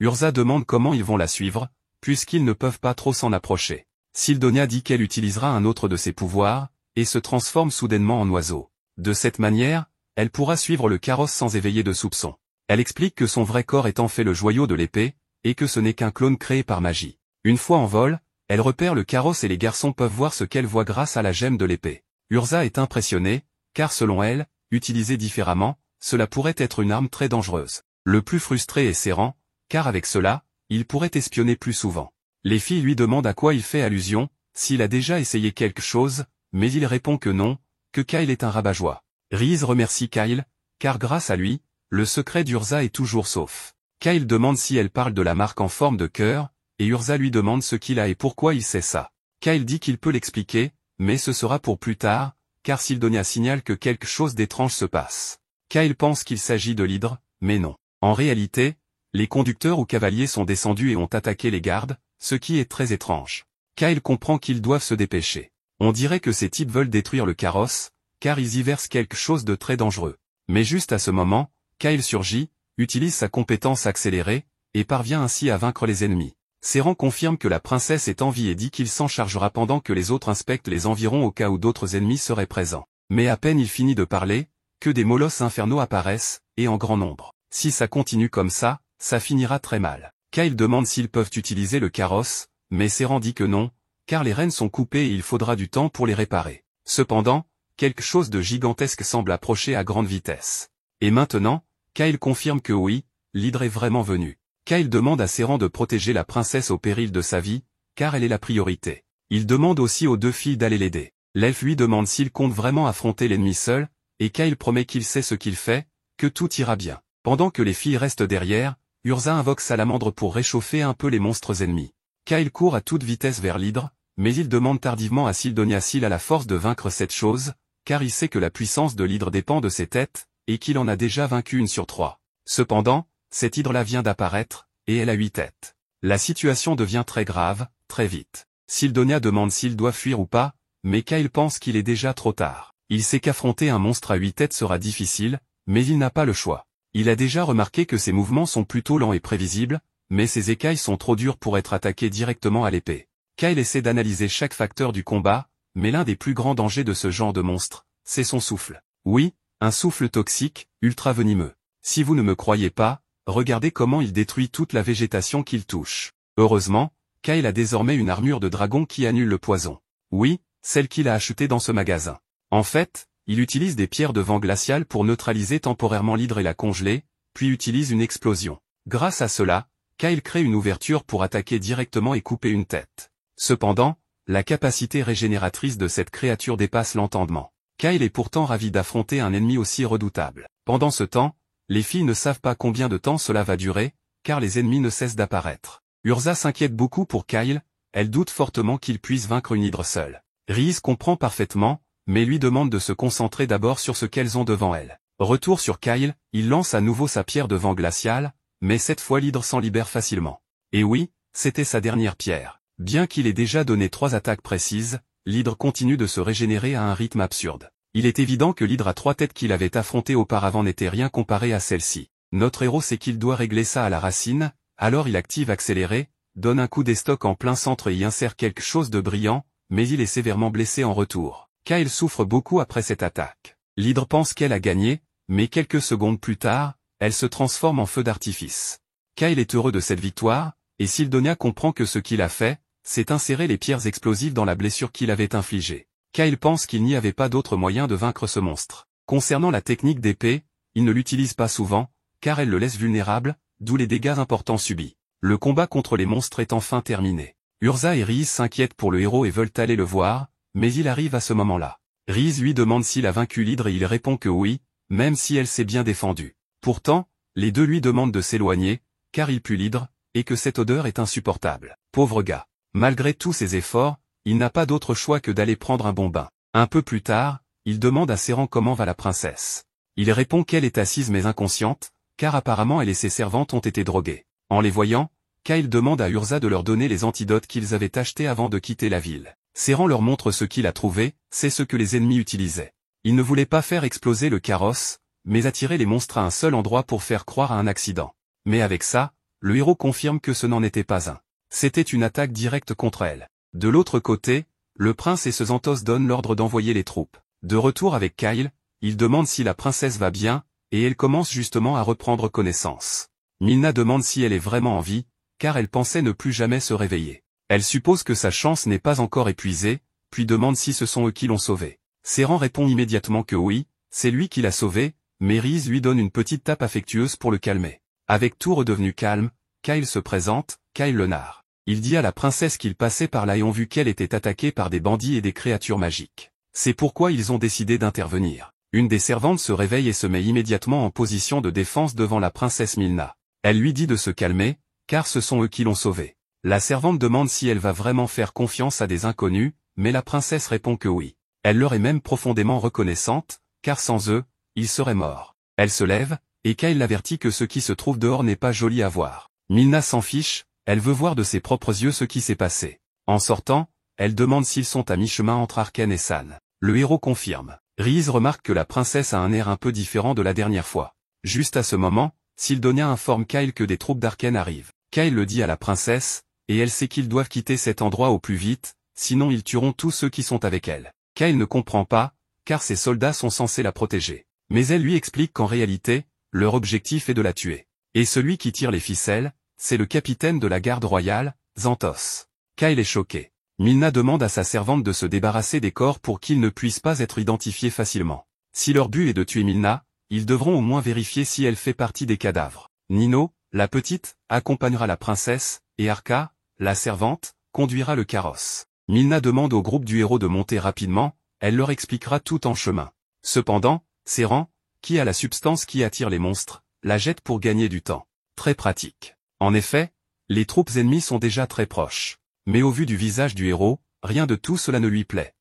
Ursa demande comment ils vont la suivre, puisqu'ils ne peuvent pas trop s'en approcher. Syldonia dit qu'elle utilisera un autre de ses pouvoirs, et se transforme soudainement en oiseau. De cette manière, elle pourra suivre le carrosse sans éveiller de soupçons. Elle explique que son vrai corps est en fait le joyau de l'épée, et que ce n'est qu'un clone créé par magie. Une fois en vol, elle repère le carrosse et les garçons peuvent voir ce qu'elle voit grâce à la gemme de l'épée. Ursa est impressionnée, car selon elle, utilisée différemment, cela pourrait être une arme très dangereuse. Le plus frustré est Seran, car avec cela, il pourrait espionner plus souvent. Les filles lui demandent à quoi il fait allusion, s'il a déjà essayé quelque chose, mais il répond que non, que Kyle est un rabat-joie. Rhys remercie Kyle, car grâce à lui, le secret d'Ursa est toujours sauf. Kyle demande si elle parle de la marque en forme de cœur, et Ursa lui demande ce qu'il a et pourquoi il sait ça. Kyle dit qu'il peut l'expliquer, mais ce sera pour plus tard, car Syldonia signale que quelque chose d'étrange se passe. Kyle pense qu'il s'agit de l'hydre, mais non. En réalité, les conducteurs ou cavaliers sont descendus et ont attaqué les gardes, ce qui est très étrange. Kyle comprend qu'ils doivent se dépêcher. On dirait que ces types veulent détruire le carrosse, car ils y versent quelque chose de très dangereux. Mais juste à ce moment, Kyle surgit, utilise sa compétence accélérée, et parvient ainsi à vaincre les ennemis. Seran confirme que la princesse est en vie et dit qu'il s'en chargera pendant que les autres inspectent les environs au cas où d'autres ennemis seraient présents. Mais à peine il finit de parler, que des molosses infernaux apparaissent, et en grand nombre. Si ça continue comme ça finira très mal. Kyle demande s'ils peuvent utiliser le carrosse, mais Seran dit que non, car les rênes sont coupées et il faudra du temps pour les réparer. Cependant, quelque chose de gigantesque semble approcher à grande vitesse. Et maintenant, Kyle confirme que oui, l'hydre est vraiment venu. Kyle demande à Seran de protéger la princesse au péril de sa vie, car elle est la priorité. Il demande aussi aux deux filles d'aller l'aider. L'elfe lui demande s'il compte vraiment affronter l'ennemi seul, et Kyle promet qu'il sait ce qu'il fait, que tout ira bien. Pendant que les filles restent derrière, Urza invoque Salamandre pour réchauffer un peu les monstres ennemis. Kyle court à toute vitesse vers l'hydre, mais il demande tardivement à Syldonia s'il a la force de vaincre cette chose, car il sait que la puissance de l'hydre dépend de ses têtes, et qu'il en a déjà vaincu une sur 3. Cependant, cette hydre-là vient d'apparaître, et elle a 8 têtes. La situation devient très grave, très vite. Syldonia demande s'il doit fuir ou pas, mais Kyle pense qu'il est déjà trop tard. Il sait qu'affronter un monstre à 8 têtes sera difficile, mais il n'a pas le choix. Il a déjà remarqué que ses mouvements sont plutôt lents et prévisibles, mais ses écailles sont trop dures pour être attaquées directement à l'épée. Kyle essaie d'analyser chaque facteur du combat, mais l'un des plus grands dangers de ce genre de monstre, c'est son souffle. Oui, un souffle toxique, ultra venimeux. Si vous ne me croyez pas, regardez comment il détruit toute la végétation qu'il touche. Heureusement, Kyle a désormais une armure de dragon qui annule le poison. Oui, celle qu'il a achetée dans ce magasin. En fait, il utilise des pierres de vent glacial pour neutraliser temporairement l'hydre et la congeler, puis utilise une explosion. Grâce à cela, Kyle crée une ouverture pour attaquer directement et couper une tête. Cependant, la capacité régénératrice de cette créature dépasse l'entendement. Kyle est pourtant ravi d'affronter un ennemi aussi redoutable. Pendant ce temps, les filles ne savent pas combien de temps cela va durer, car les ennemis ne cessent d'apparaître. Urza s'inquiète beaucoup pour Kyle, elle doute fortement qu'il puisse vaincre une hydre seule. Rhys comprend parfaitement, mais lui demande de se concentrer d'abord sur ce qu'elles ont devant elle. Retour sur Kyle, il lance à nouveau sa pierre de vent glacial, mais cette fois l'hydre s'en libère facilement. Et oui, c'était sa dernière pierre. Bien qu'il ait déjà donné 3 attaques précises, l'hydre continue de se régénérer à un rythme absurde. Il est évident que l'hydre à 3 têtes qu'il avait affronté auparavant n'était rien comparé à celle-ci. Notre héros sait qu'il doit régler ça à la racine, alors il active accéléré, donne un coup d'estoc en plein centre et y insère quelque chose de brillant, mais il est sévèrement blessé en retour. Kyle souffre beaucoup après cette attaque. L'hydre pense qu'elle a gagné, mais quelques secondes plus tard, elle se transforme en feu d'artifice. Kyle est heureux de cette victoire, et Syldonia comprend que ce qu'il a fait, c'est insérer les pierres explosives dans la blessure qu'il avait infligée. Kyle pense qu'il n'y avait pas d'autre moyen de vaincre ce monstre. Concernant la technique d'épée, il ne l'utilise pas souvent, car elle le laisse vulnérable, d'où les dégâts importants subis. Le combat contre les monstres est enfin terminé. Urza et Rhys s'inquiètent pour le héros et veulent aller le voir, mais il arrive à ce moment-là. Rhys lui demande s'il a vaincu l'hydre et il répond que oui, même si elle s'est bien défendue. Pourtant, les deux lui demandent de s'éloigner, car il pue l'hydre, et que cette odeur est insupportable. Pauvre gars. Malgré tous ses efforts, il n'a pas d'autre choix que d'aller prendre un bon bain. Un peu plus tard, il demande à Sérent comment va la princesse. Il répond qu'elle est assise mais inconsciente, car apparemment elle et ses servantes ont été droguées. En les voyant, Kyle demande à Urza de leur donner les antidotes qu'ils avaient achetés avant de quitter la ville. Sérent leur montre ce qu'il a trouvé, c'est ce que les ennemis utilisaient. Il ne voulait pas faire exploser le carrosse, mais attirer les monstres à un seul endroit pour faire croire à un accident. Mais avec ça, le héros confirme que ce n'en était pas un. C'était une attaque directe contre elle. De l'autre côté, le prince et ce Xanthos donnent l'ordre d'envoyer les troupes. De retour avec Kyle, il demande si la princesse va bien, et elle commence justement à reprendre connaissance. Milna demande si elle est vraiment en vie, car elle pensait ne plus jamais se réveiller. Elle suppose que sa chance n'est pas encore épuisée, puis demande si ce sont eux qui l'ont sauvée. Sérent répond immédiatement que oui, c'est lui qui l'a sauvée, mais Rhys lui donne une petite tape affectueuse pour le calmer. Avec tout redevenu calme, Kyle se présente, Kyle le narre. Il dit à la princesse qu'ils passaient par là et ont vu qu'elle était attaquée par des bandits et des créatures magiques. C'est pourquoi ils ont décidé d'intervenir. Une des servantes se réveille et se met immédiatement en position de défense devant la princesse Milna. Elle lui dit de se calmer, car ce sont eux qui l'ont sauvée. La servante demande si elle va vraiment faire confiance à des inconnus, mais la princesse répond que oui. Elle leur est même profondément reconnaissante, car sans eux, ils seraient morts. Elle se lève, et Kyle l'avertit que ce qui se trouve dehors n'est pas joli à voir. Milna s'en fiche, elle veut voir de ses propres yeux ce qui s'est passé. En sortant, elle demande s'ils sont à mi-chemin entre Arken et San. Le héros confirme. Rhys remarque que la princesse a un air un peu différent de la dernière fois. Juste à ce moment, Syldonia informe Kyle que des troupes d'Arken arrivent. Kyle le dit à la princesse, et elle sait qu'ils doivent quitter cet endroit au plus vite, sinon ils tueront tous ceux qui sont avec elle. Kyle ne comprend pas, car ses soldats sont censés la protéger. Mais elle lui explique qu'en réalité, leur objectif est de la tuer. Et celui qui tire les ficelles, c'est le capitaine de la garde royale, Xanthos. Kyle est choqué. Milna demande à sa servante de se débarrasser des corps pour qu'ils ne puissent pas être identifiés facilement. Si leur but est de tuer Milna, ils devront au moins vérifier si elle fait partie des cadavres. Nino, la petite, accompagnera la princesse, et Arka, la servante, conduira le carrosse. Milna demande au groupe du héros de monter rapidement, elle leur expliquera tout en chemin. Cependant, Sérent, qui a la substance qui attire les monstres, la jette pour gagner du temps. Très pratique. En effet, les troupes ennemies sont déjà très proches. Mais au vu du visage du héros, rien de tout cela ne lui plaît.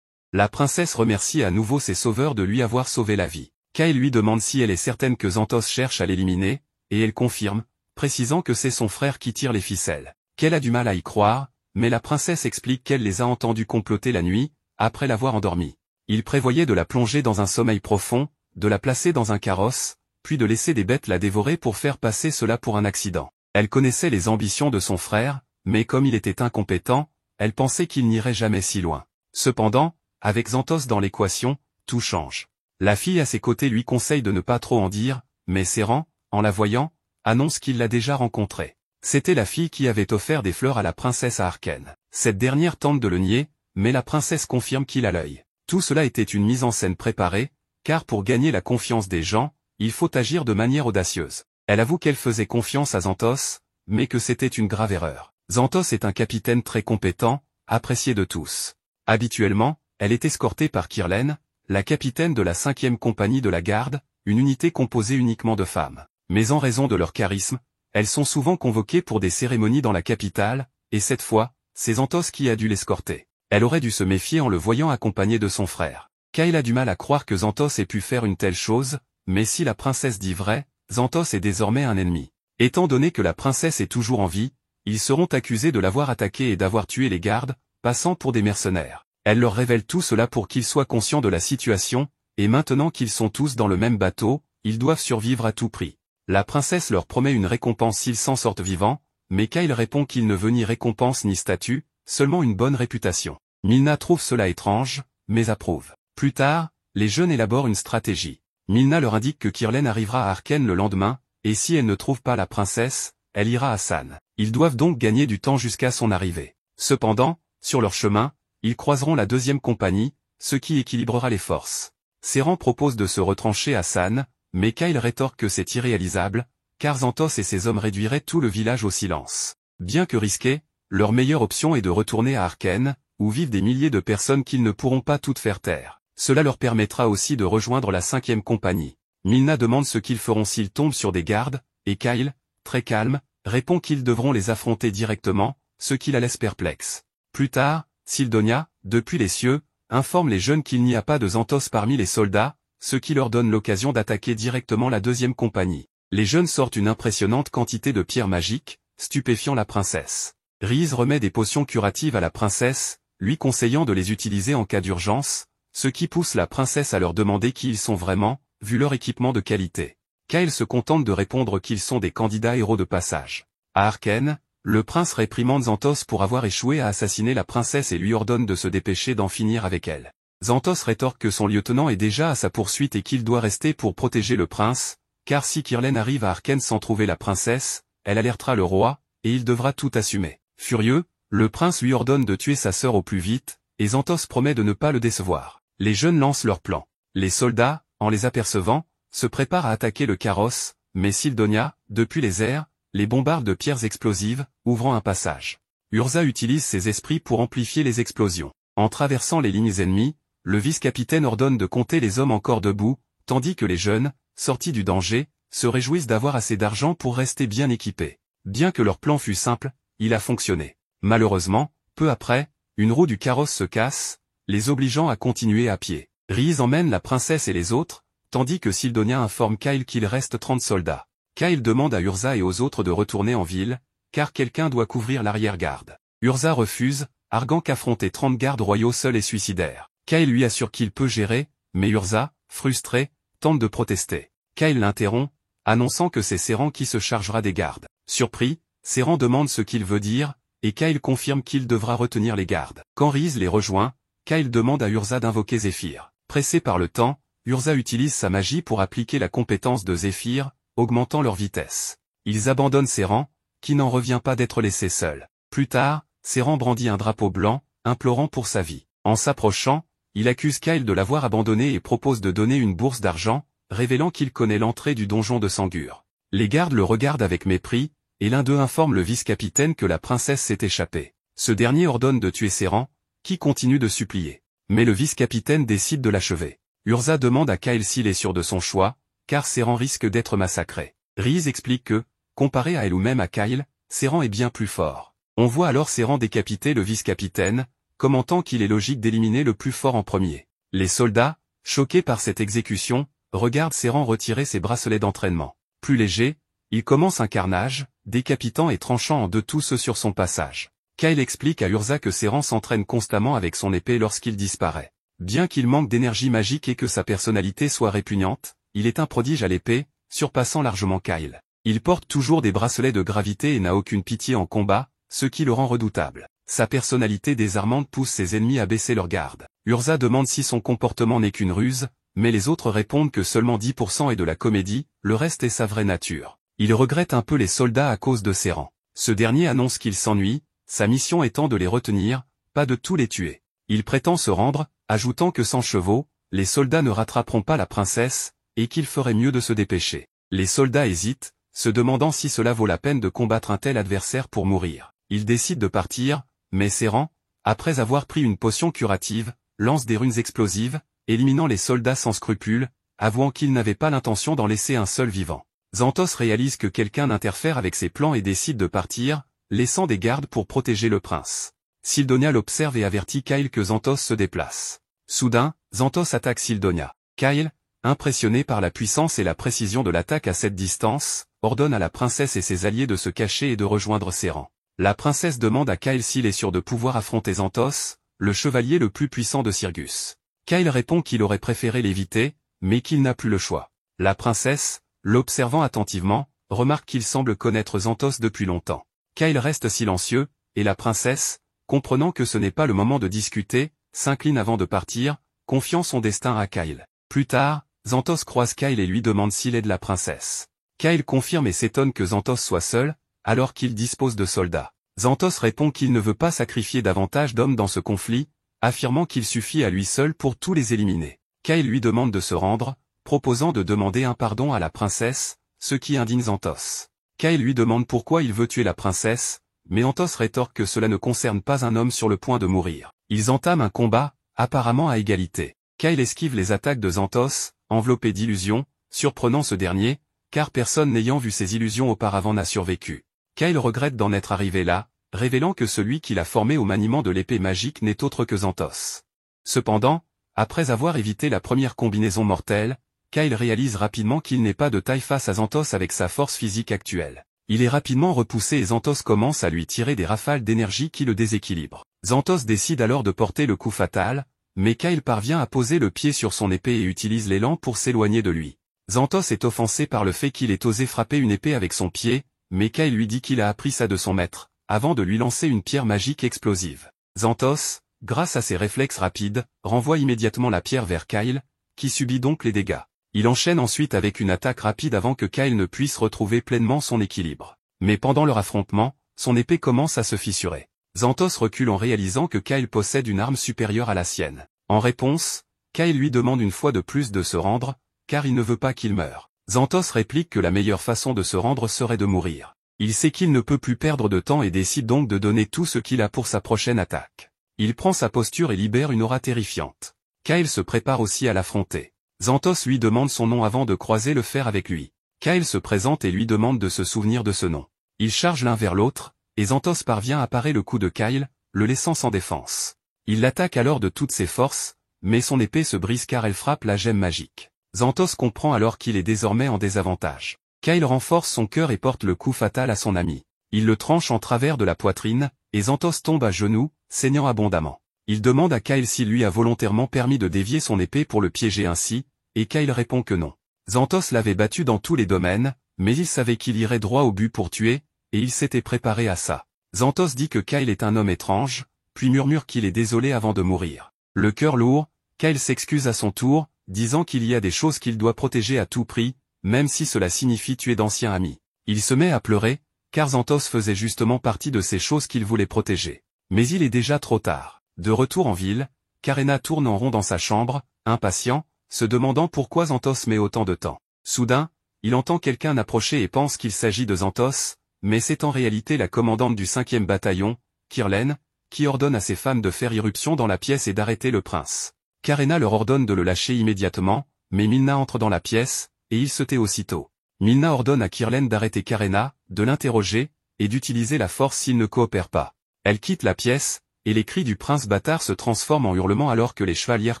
La princesse remercie à nouveau ses sauveurs de lui avoir sauvé la vie. Kyle lui demande si elle est certaine que Xanthos cherche à l'éliminer, et elle confirme, précisant que c'est son frère qui tire les ficelles. Qu'elle a du mal à y croire, mais la princesse explique qu'elle les a entendus comploter la nuit, après l'avoir endormie. Il prévoyait de la plonger dans un sommeil profond, de la placer dans un carrosse, puis de laisser des bêtes la dévorer pour faire passer cela pour un accident. Elle connaissait les ambitions de son frère, mais comme il était incompétent, elle pensait qu'il n'irait jamais si loin. Cependant, avec Xanthos dans l'équation, tout change. La fille à ses côtés lui conseille de ne pas trop en dire, mais Sérent, en la voyant, annonce qu'il l'a déjà rencontrée. C'était la fille qui avait offert des fleurs à la princesse à Arken. Cette dernière tente de le nier, mais la princesse confirme qu'il a l'œil. Tout cela était une mise en scène préparée, car pour gagner la confiance des gens, il faut agir de manière audacieuse. Elle avoue qu'elle faisait confiance à Xanthos, mais que c'était une grave erreur. Xanthos est un capitaine très compétent, apprécié de tous. Habituellement, elle est escortée par Kirlen, la capitaine de la 5e compagnie de la garde, une unité composée uniquement de femmes. Mais en raison de leur charisme, elles sont souvent convoquées pour des cérémonies dans la capitale, et cette fois, c'est Xanthos qui a dû l'escorter. Elle aurait dû se méfier en le voyant accompagné de son frère. Kyle a du mal à croire que Xanthos ait pu faire une telle chose, mais si la princesse dit vrai, Xanthos est désormais un ennemi. Étant donné que la princesse est toujours en vie, ils seront accusés de l'avoir attaqué et d'avoir tué les gardes, passant pour des mercenaires. Elle leur révèle tout cela pour qu'ils soient conscients de la situation, et maintenant qu'ils sont tous dans le même bateau, ils doivent survivre à tout prix. La princesse leur promet une récompense s'ils s'en sortent vivants, mais Kyle répond qu'il ne veut ni récompense ni statut, seulement une bonne réputation. Milna trouve cela étrange, mais approuve. Plus tard, les jeunes élaborent une stratégie. Milna leur indique que Kirlen arrivera à Arken le lendemain, et si elle ne trouve pas la princesse, elle ira à San. Ils doivent donc gagner du temps jusqu'à son arrivée. Cependant, sur leur chemin, ils croiseront la 2e compagnie, ce qui équilibrera les forces. Sérent propose de se retrancher à San, mais Kyle rétorque que c'est irréalisable, car Xanthos et ses hommes réduiraient tout le village au silence. Bien que risqué, leur meilleure option est de retourner à Arken, où vivent des milliers de personnes qu'ils ne pourront pas toutes faire taire. Cela leur permettra aussi de rejoindre la 5e compagnie. Milna demande ce qu'ils feront s'ils tombent sur des gardes, et Kyle, très calme, répond qu'ils devront les affronter directement, ce qui la laisse perplexe. Plus tard, Sildonia, depuis les cieux, informe les jeunes qu'il n'y a pas de Xanthos parmi les soldats, ce qui leur donne l'occasion d'attaquer directement la 2e compagnie. Les jeunes sortent une impressionnante quantité de pierres magiques, stupéfiant la princesse. Rhys remet des potions curatives à la princesse, lui conseillant de les utiliser en cas d'urgence, ce qui pousse la princesse à leur demander qui ils sont vraiment, vu leur équipement de qualité. Kyle se contente de répondre qu'ils sont des candidats héros de passage. À Arken, le prince réprimande Xanthos pour avoir échoué à assassiner la princesse et lui ordonne de se dépêcher d'en finir avec elle. Xanthos rétorque que son lieutenant est déjà à sa poursuite et qu'il doit rester pour protéger le prince, car si Kirlen arrive à Arken sans trouver la princesse, elle alertera le roi, et il devra tout assumer. Furieux, le prince lui ordonne de tuer sa sœur au plus vite, et Xanthos promet de ne pas le décevoir. Les jeunes lancent leur plan. Les soldats, en les apercevant, se préparent à attaquer le carrosse, mais Sildonia, depuis les airs, les bombarde de pierres explosives, ouvrant un passage. Urza utilise ses esprits pour amplifier les explosions. En traversant les lignes ennemies, le vice-capitaine ordonne de compter les hommes encore debout, tandis que les jeunes, sortis du danger, se réjouissent d'avoir assez d'argent pour rester bien équipés. Bien que leur plan fût simple, il a fonctionné. Malheureusement, peu après, une roue du carrosse se casse, les obligeant à continuer à pied. Rhys emmène la princesse et les autres, tandis que Sildonia informe Kyle qu'il reste 30 soldats. Kyle demande à Urza et aux autres de retourner en ville, car quelqu'un doit couvrir l'arrière-garde. Urza refuse, arguant qu'affronter 30 gardes royaux seuls est suicidaire. Kyle lui assure qu'il peut gérer, mais Urza, frustré, tente de protester. Kyle l'interrompt, annonçant que c'est Sérent qui se chargera des gardes. Surpris, Sérent demande ce qu'il veut dire, et Kyle confirme qu'il devra retenir les gardes. Quand Rhys les rejoint, Kyle demande à Urza d'invoquer Zéphyr. Pressé par le temps, Urza utilise sa magie pour appliquer la compétence de Zéphyr, augmentant leur vitesse. Ils abandonnent Sérent, qui n'en revient pas d'être laissé seul. Plus tard, Sérent brandit un drapeau blanc, implorant pour sa vie. En s'approchant, il accuse Kyle de l'avoir abandonné et propose de donner une bourse d'argent, révélant qu'il connaît l'entrée du donjon de Sangur. Les gardes le regardent avec mépris, et l'un d'eux informe le vice-capitaine que la princesse s'est échappée. Ce dernier ordonne de tuer Sérent, qui continue de supplier. Mais le vice-capitaine décide de l'achever. Urza demande à Kyle s'il est sûr de son choix, car Sérent risque d'être massacré. Rhys explique que, comparé à elle ou même à Kyle, Seran est bien plus fort. On voit alors Seran décapiter le vice-capitaine, commentant qu'il est logique d'éliminer le plus fort en premier. Les soldats, choqués par cette exécution, regardent Seran retirer ses bracelets d'entraînement. Plus léger, il commence un carnage, décapitant et tranchant en deux tous ceux sur son passage. Kyle explique à Urza que Seran s'entraîne constamment avec son épée lorsqu'il disparaît. Bien qu'il manque d'énergie magique et que sa personnalité soit répugnante, il est un prodige à l'épée, surpassant largement Kyle. Il porte toujours des bracelets de gravité et n'a aucune pitié en combat, ce qui le rend redoutable. Sa personnalité désarmante pousse ses ennemis à baisser leur garde. Urza demande si son comportement n'est qu'une ruse, mais les autres répondent que seulement 10% est de la comédie, le reste est sa vraie nature. Il regrette un peu les soldats à cause de Seran. Ce dernier annonce qu'il s'ennuie, sa mission étant de les retenir, pas de tous les tuer. Il prétend se rendre, ajoutant que sans chevaux, les soldats ne rattraperont pas la princesse, et qu'il ferait mieux de se dépêcher. Les soldats hésitent, se demandant si cela vaut la peine de combattre un tel adversaire pour mourir. Ils décident de partir, mais Seran, après avoir pris une potion curative, lance des runes explosives, éliminant les soldats sans scrupules, avouant qu'il n'avait pas l'intention d'en laisser un seul vivant. Xanthos réalise que quelqu'un interfère avec ses plans et décide de partir, laissant des gardes pour protéger le prince. Syldonia l'observe et avertit Kyle que Xanthos se déplace. Soudain, Xanthos attaque Syldonia. Kyle, impressionné par la puissance et la précision de l'attaque à cette distance, ordonne à la princesse et ses alliés de se cacher et de rejoindre Seran. La princesse demande à Kyle s'il est sûr de pouvoir affronter Xanthos, le chevalier le plus puissant de Syrgus. Kyle répond qu'il aurait préféré l'éviter, mais qu'il n'a plus le choix. La princesse, l'observant attentivement, remarque qu'il semble connaître Xanthos depuis longtemps. Kyle reste silencieux, et la princesse, comprenant que ce n'est pas le moment de discuter, s'incline avant de partir, confiant son destin à Kyle. Plus tard, Xanthos croise Kyle et lui demande s'il aide la princesse. Kyle confirme et s'étonne que Xanthos soit seul, alors qu'il dispose de soldats. Xanthos répond qu'il ne veut pas sacrifier davantage d'hommes dans ce conflit, affirmant qu'il suffit à lui seul pour tous les éliminer. Kyle lui demande de se rendre, proposant de demander un pardon à la princesse, ce qui indigne Xanthos. Kyle lui demande pourquoi il veut tuer la princesse, mais Xanthos rétorque que cela ne concerne pas un homme sur le point de mourir. Ils entament un combat, apparemment à égalité. Kyle esquive les attaques de Xanthos, enveloppé d'illusions, surprenant ce dernier, car personne n'ayant vu ces illusions auparavant n'a survécu. Kyle regrette d'en être arrivé là, révélant que celui qui l'a formé au maniement de l'épée magique n'est autre que Xanthos. Cependant, après avoir évité la première combinaison mortelle, Kyle réalise rapidement qu'il n'est pas de taille face à Xanthos avec sa force physique actuelle. Il est rapidement repoussé et Xanthos commence à lui tirer des rafales d'énergie qui le déséquilibrent. Xanthos décide alors de porter le coup fatal, mais Kyle parvient à poser le pied sur son épée et utilise l'élan pour s'éloigner de lui. Xanthos est offensé par le fait qu'il ait osé frapper une épée avec son pied, mais Kyle lui dit qu'il a appris ça de son maître, avant de lui lancer une pierre magique explosive. Xanthos, grâce à ses réflexes rapides, renvoie immédiatement la pierre vers Kyle, qui subit donc les dégâts. Il enchaîne ensuite avec une attaque rapide avant que Kyle ne puisse retrouver pleinement son équilibre. Mais pendant leur affrontement, son épée commence à se fissurer. Xanthos recule en réalisant que Kyle possède une arme supérieure à la sienne. En réponse, Kyle lui demande une fois de plus de se rendre, car il ne veut pas qu'il meure. Xanthos réplique que la meilleure façon de se rendre serait de mourir. Il sait qu'il ne peut plus perdre de temps et décide donc de donner tout ce qu'il a pour sa prochaine attaque. Il prend sa posture et libère une aura terrifiante. Kyle se prépare aussi à l'affronter. Xanthos lui demande son nom avant de croiser le fer avec lui. Kyle se présente et lui demande de se souvenir de ce nom. Ils chargent l'un vers l'autre, et Xanthos parvient à parer le coup de Kyle, le laissant sans défense. Il l'attaque alors de toutes ses forces, mais son épée se brise car elle frappe la gemme magique. Xanthos comprend alors qu'il est désormais en désavantage. Kyle renforce son cœur et porte le coup fatal à son ami. Il le tranche en travers de la poitrine, et Xanthos tombe à genoux, saignant abondamment. Il demande à Kyle s'il lui a volontairement permis de dévier son épée pour le piéger ainsi, et Kyle répond que non. Xanthos l'avait battu dans tous les domaines, mais il savait qu'il irait droit au but pour tuer, et il s'était préparé à ça. Xanthos dit que Kyle est un homme étrange, puis murmure qu'il est désolé avant de mourir. Le cœur lourd, Kyle s'excuse à son tour, disant qu'il y a des choses qu'il doit protéger à tout prix, même si cela signifie tuer d'anciens amis. Il se met à pleurer, car Xanthos faisait justement partie de ces choses qu'il voulait protéger. Mais il est déjà trop tard. De retour en ville, Carena tourne en rond dans sa chambre, impatient, se demandant pourquoi Xanthos met autant de temps. Soudain, il entend quelqu'un approcher et pense qu'il s'agit de Xanthos, mais c'est en réalité la commandante du 5e bataillon, Kirlen, qui ordonne à ses femmes de faire irruption dans la pièce et d'arrêter le prince. Carena leur ordonne de le lâcher immédiatement, mais Milna entre dans la pièce, et il se tait aussitôt. Milna ordonne à Kirlen d'arrêter Karena, de l'interroger, et d'utiliser la force s'il ne coopère pas. Elle quitte la pièce, et les cris du prince bâtard se transforment en hurlements alors que les chevalières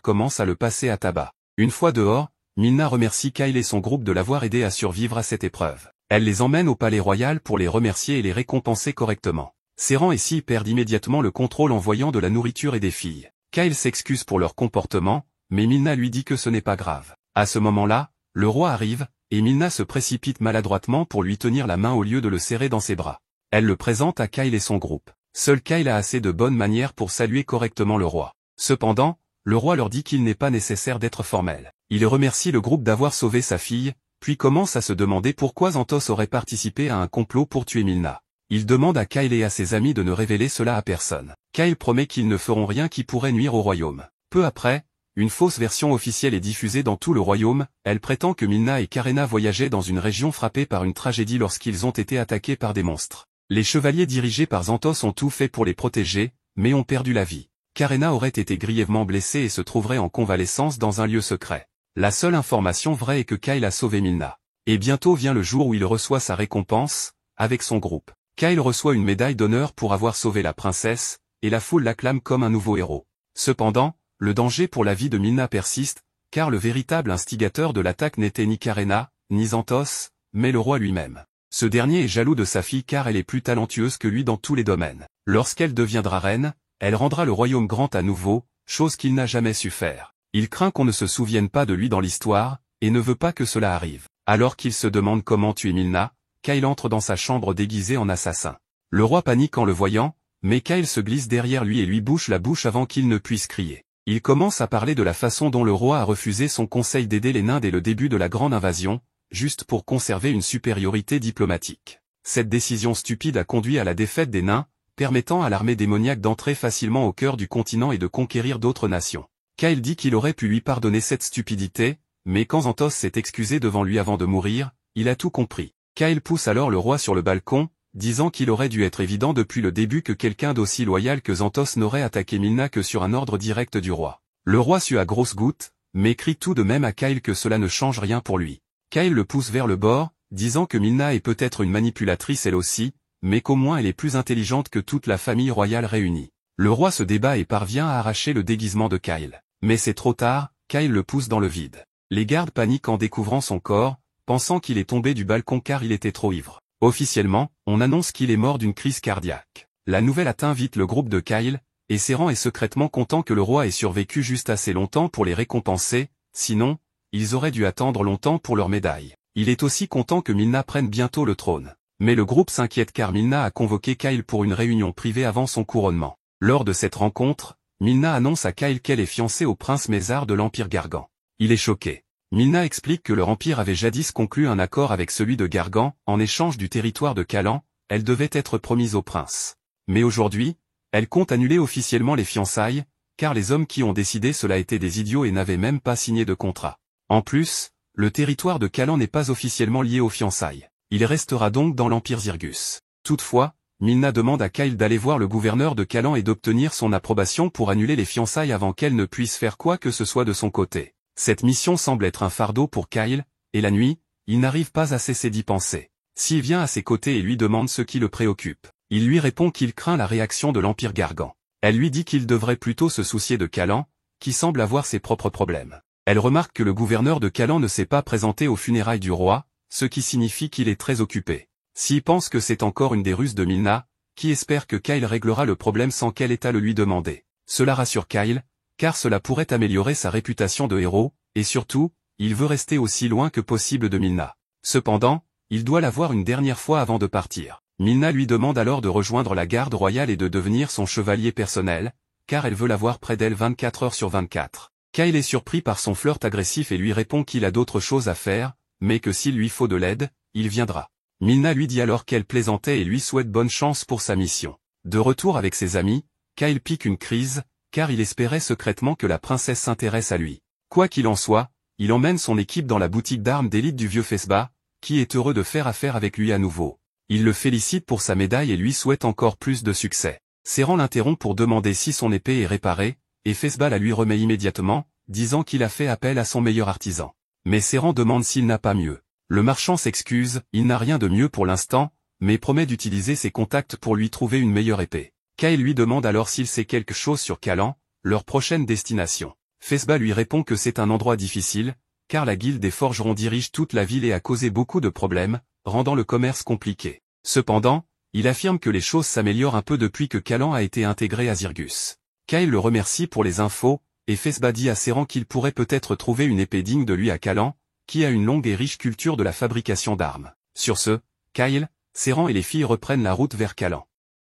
commencent à le passer à tabac. Une fois dehors, Milna remercie Kyle et son groupe de l'avoir aidé à survivre à cette épreuve. Elle les emmène au palais royal pour les remercier et les récompenser correctement. Seren et Sy perdent immédiatement le contrôle en voyant de la nourriture et des filles. Kyle s'excuse pour leur comportement, mais Milna lui dit que ce n'est pas grave. À ce moment-là, le roi arrive, et Milna se précipite maladroitement pour lui tenir la main au lieu de le serrer dans ses bras. Elle le présente à Kyle et son groupe. Seul Kyle a assez de bonnes manières pour saluer correctement le roi. Cependant, le roi leur dit qu'il n'est pas nécessaire d'être formel. Il remercie le groupe d'avoir sauvé sa fille, puis commence à se demander pourquoi Xanthos aurait participé à un complot pour tuer Milna. Il demande à Kyle et à ses amis de ne révéler cela à personne. Kyle promet qu'ils ne feront rien qui pourrait nuire au royaume. Peu après, une fausse version officielle est diffusée dans tout le royaume. Elle prétend que Milna et Karena voyageaient dans une région frappée par une tragédie lorsqu'ils ont été attaqués par des monstres. Les chevaliers dirigés par Xanthos ont tout fait pour les protéger, mais ont perdu la vie. Karena aurait été grièvement blessée et se trouverait en convalescence dans un lieu secret. La seule information vraie est que Kyle a sauvé Milna. Et bientôt vient le jour où il reçoit sa récompense, avec son groupe. Kyle reçoit une médaille d'honneur pour avoir sauvé la princesse, et la foule l'acclame comme un nouveau héros. Cependant, le danger pour la vie de Milna persiste, car le véritable instigateur de l'attaque n'était ni Karena, ni Xanthos, mais le roi lui-même. Ce dernier est jaloux de sa fille car elle est plus talentueuse que lui dans tous les domaines. Lorsqu'elle deviendra reine, elle rendra le royaume grand à nouveau, chose qu'il n'a jamais su faire. Il craint qu'on ne se souvienne pas de lui dans l'histoire, et ne veut pas que cela arrive. Alors qu'il se demande comment tuer Milna, Kyle entre dans sa chambre déguisé en assassin. Le roi panique en le voyant, mais Kyle se glisse derrière lui et lui bouche la bouche avant qu'il ne puisse crier. Il commence à parler de la façon dont le roi a refusé son conseil d'aider les nains dès le début de la grande invasion, juste pour conserver une supériorité diplomatique. Cette décision stupide a conduit à la défaite des nains, permettant à l'armée démoniaque d'entrer facilement au cœur du continent et de conquérir d'autres nations. Kyle dit qu'il aurait pu lui pardonner cette stupidité, mais quand Xanthos s'est excusé devant lui avant de mourir, il a tout compris. Kyle pousse alors le roi sur le balcon, disant qu'il aurait dû être évident depuis le début que quelqu'un d'aussi loyal que Xanthos n'aurait attaqué Milna que sur un ordre direct du roi. Le roi sue à grosses gouttes, mais crie tout de même à Kyle que cela ne change rien pour lui. Kyle le pousse vers le bord, disant que Milna est peut-être une manipulatrice elle aussi, mais qu'au moins elle est plus intelligente que toute la famille royale réunie. Le roi se débat et parvient à arracher le déguisement de Kyle. Mais c'est trop tard, Kyle le pousse dans le vide. Les gardes paniquent en découvrant son corps, pensant qu'il est tombé du balcon car il était trop ivre. Officiellement, on annonce qu'il est mort d'une crise cardiaque. La nouvelle atteint vite le groupe de Kyle, et Seren est secrètement content que le roi ait survécu juste assez longtemps pour les récompenser, sinon, ils auraient dû attendre longtemps pour leur médaille. Il est aussi content que Milna prenne bientôt le trône. Mais le groupe s'inquiète car Milna a convoqué Kyle pour une réunion privée avant son couronnement. Lors de cette rencontre, Milna annonce à Kyle qu'elle est fiancée au prince Mézard de l'Empire Gargan. Il est choqué. Milna explique que leur empire avait jadis conclu un accord avec celui de Gargan, en échange du territoire de Kalan, elle devait être promise au prince. Mais aujourd'hui, elle compte annuler officiellement les fiançailles, car les hommes qui ont décidé cela étaient des idiots et n'avaient même pas signé de contrat. En plus, le territoire de Kalan n'est pas officiellement lié aux fiançailles. Il restera donc dans l'Empire Zirgus. Toutefois, Milna demande à Kyle d'aller voir le gouverneur de Kalan et d'obtenir son approbation pour annuler les fiançailles avant qu'elle ne puisse faire quoi que ce soit de son côté. Cette mission semble être un fardeau pour Kyle, et la nuit, il n'arrive pas à cesser d'y penser. Sy vient à ses côtés et lui demande ce qui le préoccupe. Il lui répond qu'il craint la réaction de l'Empire Gargan. Elle lui dit qu'il devrait plutôt se soucier de Kalan, qui semble avoir ses propres problèmes. Elle remarque que le gouverneur de Kalan ne s'est pas présenté aux funérailles du roi, ce qui signifie qu'il est très occupé. Sy pense que c'est encore une des ruses de Milna, qui espère que Kyle réglera le problème sans qu'elle ait à le lui demander. Cela rassure Kyle, car cela pourrait améliorer sa réputation de héros, et surtout, il veut rester aussi loin que possible de Milna. Cependant, il doit la voir une dernière fois avant de partir. Milna lui demande alors de rejoindre la garde royale et de devenir son chevalier personnel, car elle veut l'avoir près d'elle 24 heures sur 24. Kyle est surpris par son flirt agressif et lui répond qu'il a d'autres choses à faire, mais que s'il lui faut de l'aide, il viendra. Milna lui dit alors qu'elle plaisantait et lui souhaite bonne chance pour sa mission. De retour avec ses amis, Kyle pique une crise, car il espérait secrètement que la princesse s'intéresse à lui. Quoi qu'il en soit, il emmène son équipe dans la boutique d'armes d'élite du vieux Fesba, qui est heureux de faire affaire avec lui à nouveau. Il le félicite pour sa médaille et lui souhaite encore plus de succès. Seren l'interrompt pour demander si son épée est réparée, et Fesba la lui remet immédiatement, disant qu'il a fait appel à son meilleur artisan. Mais Seren demande s'il n'a pas mieux. Le marchand s'excuse, il n'a rien de mieux pour l'instant, mais promet d'utiliser ses contacts pour lui trouver une meilleure épée. Kyle lui demande alors s'il sait quelque chose sur Kalan, leur prochaine destination. Fesba lui répond que c'est un endroit difficile, car la guilde des forgerons dirige toute la ville et a causé beaucoup de problèmes, rendant le commerce compliqué. Cependant, il affirme que les choses s'améliorent un peu depuis que Kalan a été intégré à Zirgus. Kyle le remercie pour les infos, et Fesba dit à Seran qu'il pourrait peut-être trouver une épée digne de lui à Kalan, qui a une longue et riche culture de la fabrication d'armes. Sur ce, Kyle, Seran et les filles reprennent la route vers Kalan.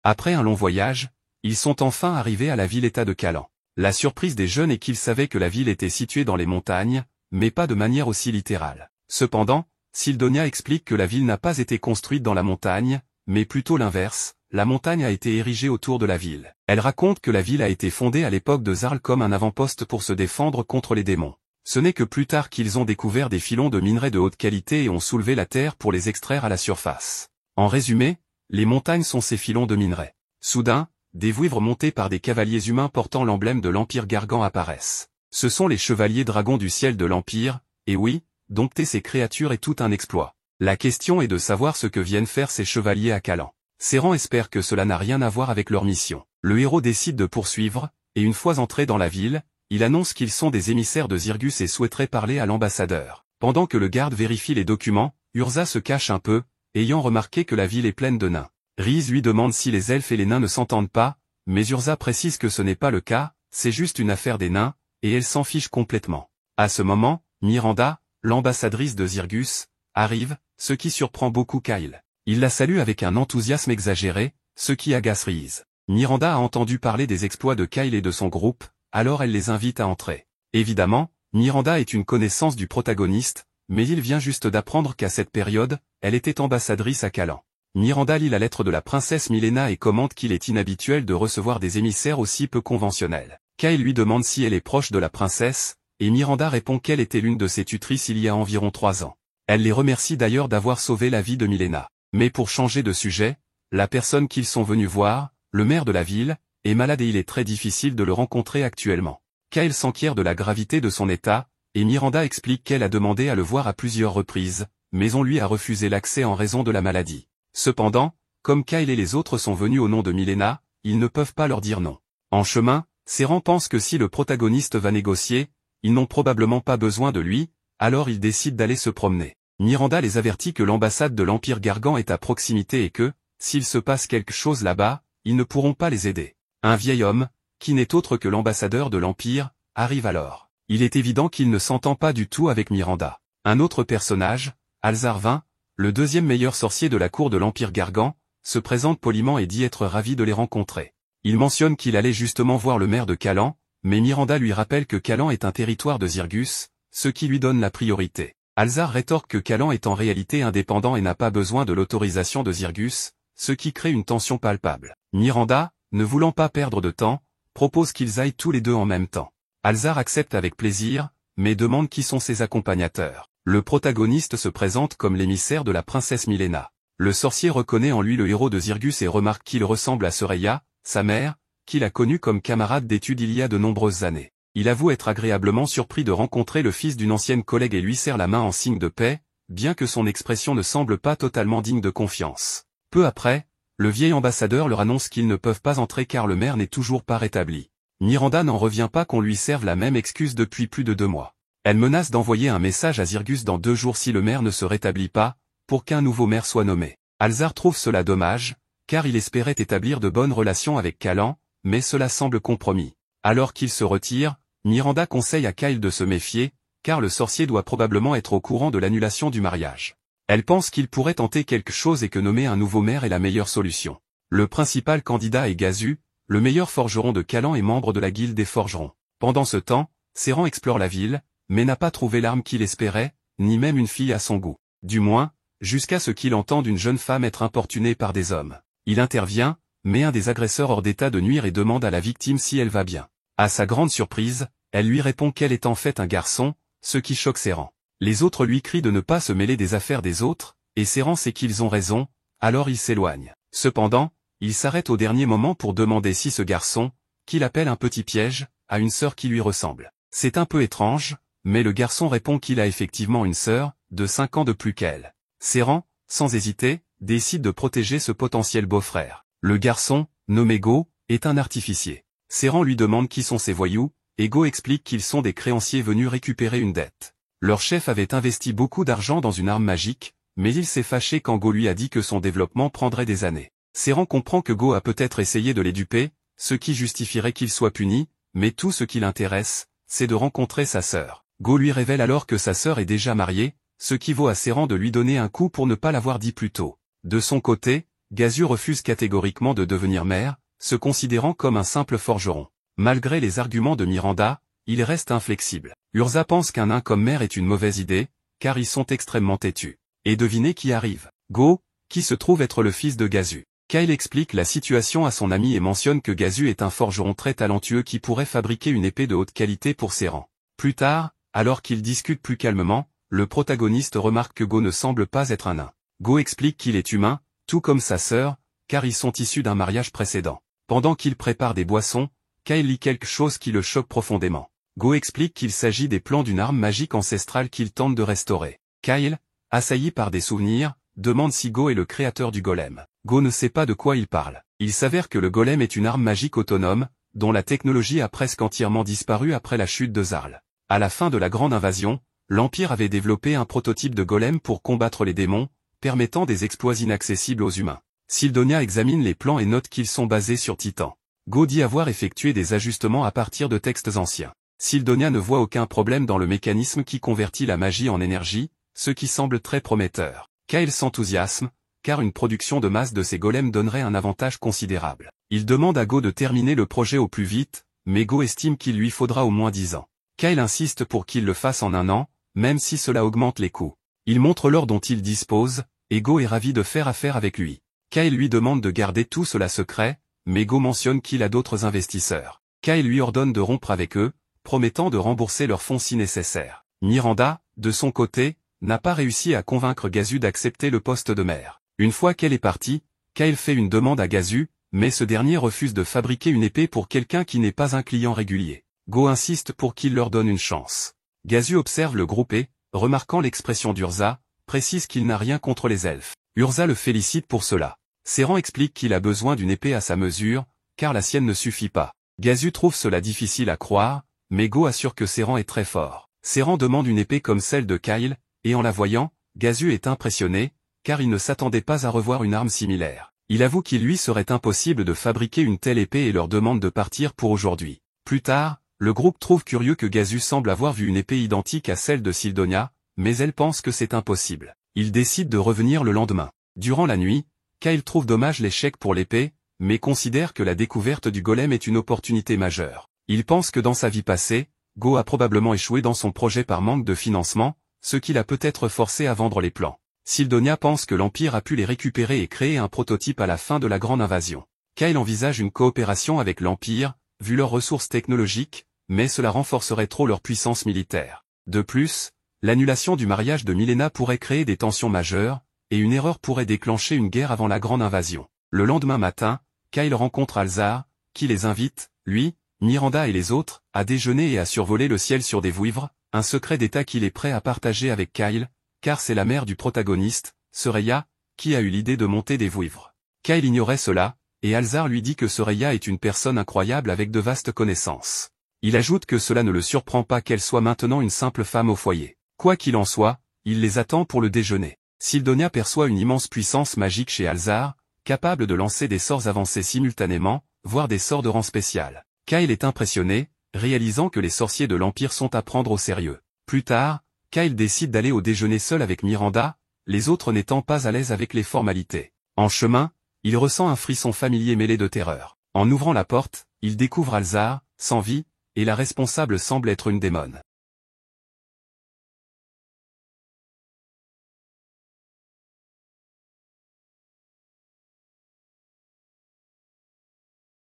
Après un long voyage, ils sont enfin arrivés à la ville-état de Kalan. La surprise des jeunes est qu'ils savaient que la ville était située dans les montagnes, mais pas de manière aussi littérale. Cependant, Sildonia explique que la ville n'a pas été construite dans la montagne, mais plutôt l'inverse, la montagne a été érigée autour de la ville. Elle raconte que la ville a été fondée à l'époque de Zarl comme un avant-poste pour se défendre contre les démons. Ce n'est que plus tard qu'ils ont découvert des filons de minerais de haute qualité et ont soulevé la terre pour les extraire à la surface. En résumé, les montagnes sont ces filons de minerais. Soudain, des vouivres montés par des cavaliers humains portant l'emblème de l'Empire Gargan apparaissent. Ce sont les chevaliers dragons du ciel de l'Empire, et oui, dompter ces créatures est tout un exploit. La question est de savoir ce que viennent faire ces chevaliers à Kalan. Seran espère que cela n'a rien à voir avec leur mission. Le héros décide de poursuivre, et une fois entré dans la ville, il annonce qu'ils sont des émissaires de Zirgus et souhaiterait parler à l'ambassadeur. Pendant que le garde vérifie les documents, Urza se cache un peu, ayant remarqué que la ville est pleine de nains. Riz lui demande si les elfes et les nains ne s'entendent pas, mais Urza précise que ce n'est pas le cas, c'est juste une affaire des nains, et elle s'en fiche complètement. À ce moment, Miranda, l'ambassadrice de Zirgus, arrive, ce qui surprend beaucoup Kyle. Il la salue avec un enthousiasme exagéré, ce qui agace Riz. Miranda a entendu parler des exploits de Kyle et de son groupe, alors elle les invite à entrer. Évidemment, Miranda est une connaissance du protagoniste, mais il vient juste d'apprendre qu'à cette période, elle était ambassadrice à Kalan. Miranda lit la lettre de la princesse Milena et commente qu'il est inhabituel de recevoir des émissaires aussi peu conventionnels. Kyle lui demande si elle est proche de la princesse, et Miranda répond qu'elle était l'une de ses tutrices il y a environ 3 ans. Elle les remercie d'ailleurs d'avoir sauvé la vie de Milena. Mais pour changer de sujet, la personne qu'ils sont venus voir, le maire de la ville, est malade et il est très difficile de le rencontrer actuellement. Kyle s'enquiert de la gravité de son état, et Miranda explique qu'elle a demandé à le voir à plusieurs reprises, mais on lui a refusé l'accès en raison de la maladie. Cependant, comme Kyle et les autres sont venus au nom de Milena, ils ne peuvent pas leur dire non. En chemin, Seran pense que si le protagoniste va négocier, ils n'ont probablement pas besoin de lui, alors ils décident d'aller se promener. Miranda les avertit que l'ambassade de l'Empire Gargan est à proximité et que, s'il se passe quelque chose là-bas, ils ne pourront pas les aider. Un vieil homme, qui n'est autre que l'ambassadeur de l'Empire, arrive alors. Il est évident qu'il ne s'entend pas du tout avec Miranda. Un autre personnage, Alzarvin, le deuxième meilleur sorcier de la cour de l'Empire Gargan, se présente poliment et dit être ravi de les rencontrer. Il mentionne qu'il allait justement voir le maire de Kalan, mais Miranda lui rappelle que Kalan est un territoire de Zirgus, ce qui lui donne la priorité. Alzar rétorque que Kalan est en réalité indépendant et n'a pas besoin de l'autorisation de Zirgus, ce qui crée une tension palpable. Miranda, ne voulant pas perdre de temps, propose qu'ils aillent tous les deux en même temps. Alzar accepte avec plaisir, mais demande qui sont ses accompagnateurs. Le protagoniste se présente comme l'émissaire de la princesse Milena. Le sorcier reconnaît en lui le héros de Zirgus et remarque qu'il ressemble à Soraya, sa mère, qu'il a connue comme camarade d'études il y a de nombreuses années. Il avoue être agréablement surpris de rencontrer le fils d'une ancienne collègue et lui serre la main en signe de paix, bien que son expression ne semble pas totalement digne de confiance. Peu après, le vieil ambassadeur leur annonce qu'ils ne peuvent pas entrer car le maire n'est toujours pas rétabli. Miranda n'en revient pas qu'on lui serve la même excuse depuis plus de 2 mois. Elle menace d'envoyer un message à Zirgus dans 2 jours si le maire ne se rétablit pas, pour qu'un nouveau maire soit nommé. Alzar trouve cela dommage, car il espérait établir de bonnes relations avec Kalan, mais cela semble compromis. Alors qu'il se retire, Miranda conseille à Kyle de se méfier, car le sorcier doit probablement être au courant de l'annulation du mariage. Elle pense qu'il pourrait tenter quelque chose et que nommer un nouveau maire est la meilleure solution. Le principal candidat est Gazu, le meilleur forgeron de Kalan et membre de la guilde des forgerons. Pendant ce temps, Seran explore la ville, mais n'a pas trouvé l'arme qu'il espérait, ni même une fille à son goût. Du moins, jusqu'à ce qu'il entende une jeune femme être importunée par des hommes. Il intervient, met un des agresseurs hors d'état de nuire et demande à la victime si elle va bien. À sa grande surprise, elle lui répond qu'elle est en fait un garçon, ce qui choque Seran. Les autres lui crient de ne pas se mêler des affaires des autres, et Seran sait qu'ils ont raison, alors il s'éloigne. Cependant, il s'arrête au dernier moment pour demander si ce garçon, qu'il appelle un petit piège, a une sœur qui lui ressemble. C'est un peu étrange, mais le garçon répond qu'il a effectivement une sœur, de 5 ans de plus qu'elle. Seren, sans hésiter, décide de protéger ce potentiel beau-frère. Le garçon, nommé Go, est un artificier. Seren lui demande qui sont ces voyous, et Go explique qu'ils sont des créanciers venus récupérer une dette. Leur chef avait investi beaucoup d'argent dans une arme magique, mais il s'est fâché quand Go lui a dit que son développement prendrait des années. Seren comprend que Go a peut-être essayé de les duper, ce qui justifierait qu'il soit puni, mais tout ce qui l'intéresse, c'est de rencontrer sa sœur. Go lui révèle alors que sa sœur est déjà mariée, ce qui vaut à Seren de lui donner un coup pour ne pas l'avoir dit plus tôt. De son côté, Gazu refuse catégoriquement de devenir mère, se considérant comme un simple forgeron. Malgré les arguments de Miranda, il reste inflexible. Urza pense qu'un nain comme mère est une mauvaise idée, car ils sont extrêmement têtus. Et devinez qui arrive. Go, qui se trouve être le fils de Gazu. Kyle explique la situation à son ami et mentionne que Gazu est un forgeron très talentueux qui pourrait fabriquer une épée de haute qualité pour Seren. Plus tard, alors qu'ils discutent plus calmement, le protagoniste remarque que Go ne semble pas être un nain. Go explique qu'il est humain, tout comme sa sœur, car ils sont issus d'un mariage précédent. Pendant qu'il prépare des boissons, Kyle lit quelque chose qui le choque profondément. Go explique qu'il s'agit des plans d'une arme magique ancestrale qu'il tente de restaurer. Kyle, assailli par des souvenirs, demande si Go est le créateur du golem. Go ne sait pas de quoi il parle. Il s'avère que le golem est une arme magique autonome, dont la technologie a presque entièrement disparu après la chute de Zarl. À la fin de la Grande Invasion, l'Empire avait développé un prototype de golem pour combattre les démons, permettant des exploits inaccessibles aux humains. Syldonia examine les plans et note qu'ils sont basés sur Titan. Go dit avoir effectué des ajustements à partir de textes anciens. Syldonia ne voit aucun problème dans le mécanisme qui convertit la magie en énergie, ce qui semble très prometteur. Kyle s'enthousiasme, car une production de masse de ces golems donnerait un avantage considérable. Il demande à Go de terminer le projet au plus vite, mais Go estime qu'il lui faudra au moins 10 ans. Kyle insiste pour qu'il le fasse en 1 an, même si cela augmente les coûts. Il montre l'or dont il dispose, et Go est ravi de faire affaire avec lui. Kyle lui demande de garder tout cela secret, mais Go mentionne qu'il a d'autres investisseurs. Kyle lui ordonne de rompre avec eux, promettant de rembourser leurs fonds si nécessaire. Miranda, de son côté, n'a pas réussi à convaincre Gazu d'accepter le poste de maire. Une fois qu'elle est partie, Kyle fait une demande à Gazu, mais ce dernier refuse de fabriquer une épée pour quelqu'un qui n'est pas un client régulier. Go insiste pour qu'il leur donne une chance. Gazu observe le groupe et, remarquant l'expression d'Urza, précise qu'il n'a rien contre les elfes. Urza le félicite pour cela. Seren explique qu'il a besoin d'une épée à sa mesure, car la sienne ne suffit pas. Gazu trouve cela difficile à croire, mais Go assure que Seren est très fort. Seren demande une épée comme celle de Kyle, et en la voyant, Gazu est impressionné, car il ne s'attendait pas à revoir une arme similaire. Il avoue qu'il lui serait impossible de fabriquer une telle épée et leur demande de partir pour aujourd'hui. Plus tard, le groupe trouve curieux que Gazu semble avoir vu une épée identique à celle de Syldonia, mais elle pense que c'est impossible. Il décide de revenir le lendemain. Durant la nuit, Kyle trouve dommage l'échec pour l'épée, mais considère que la découverte du golem est une opportunité majeure. Il pense que dans sa vie passée, Go a probablement échoué dans son projet par manque de financement, ce qui l'a peut-être forcé à vendre les plans. Syldonia pense que l'Empire a pu les récupérer et créer un prototype à la fin de la Grande Invasion. Kyle envisage une coopération avec l'Empire, vu leurs ressources technologiques, mais cela renforcerait trop leur puissance militaire. De plus, l'annulation du mariage de Milena pourrait créer des tensions majeures, et une erreur pourrait déclencher une guerre avant la Grande Invasion. Le lendemain matin, Kyle rencontre Alzar, qui les invite, lui, Miranda et les autres, à déjeuner et à survoler le ciel sur des vouivres, un secret d'État qu'il est prêt à partager avec Kyle, car c'est la mère du protagoniste, Soraya, qui a eu l'idée de monter des vouivres. Kyle ignorait cela, et Alzar lui dit que Soraya est une personne incroyable avec de vastes connaissances. Il ajoute que cela ne le surprend pas qu'elle soit maintenant une simple femme au foyer. Quoi qu'il en soit, il les attend pour le déjeuner. Syldonia perçoit une immense puissance magique chez Alzar, capable de lancer des sorts avancés simultanément, voire des sorts de rang spécial. Kyle est impressionné, réalisant que les sorciers de l'Empire sont à prendre au sérieux. Plus tard, Kyle décide d'aller au déjeuner seul avec Miranda, les autres n'étant pas à l'aise avec les formalités. En chemin, il ressent un frisson familier mêlé de terreur. En ouvrant la porte, il découvre Alzar, sans vie, et la responsable semble être une démone.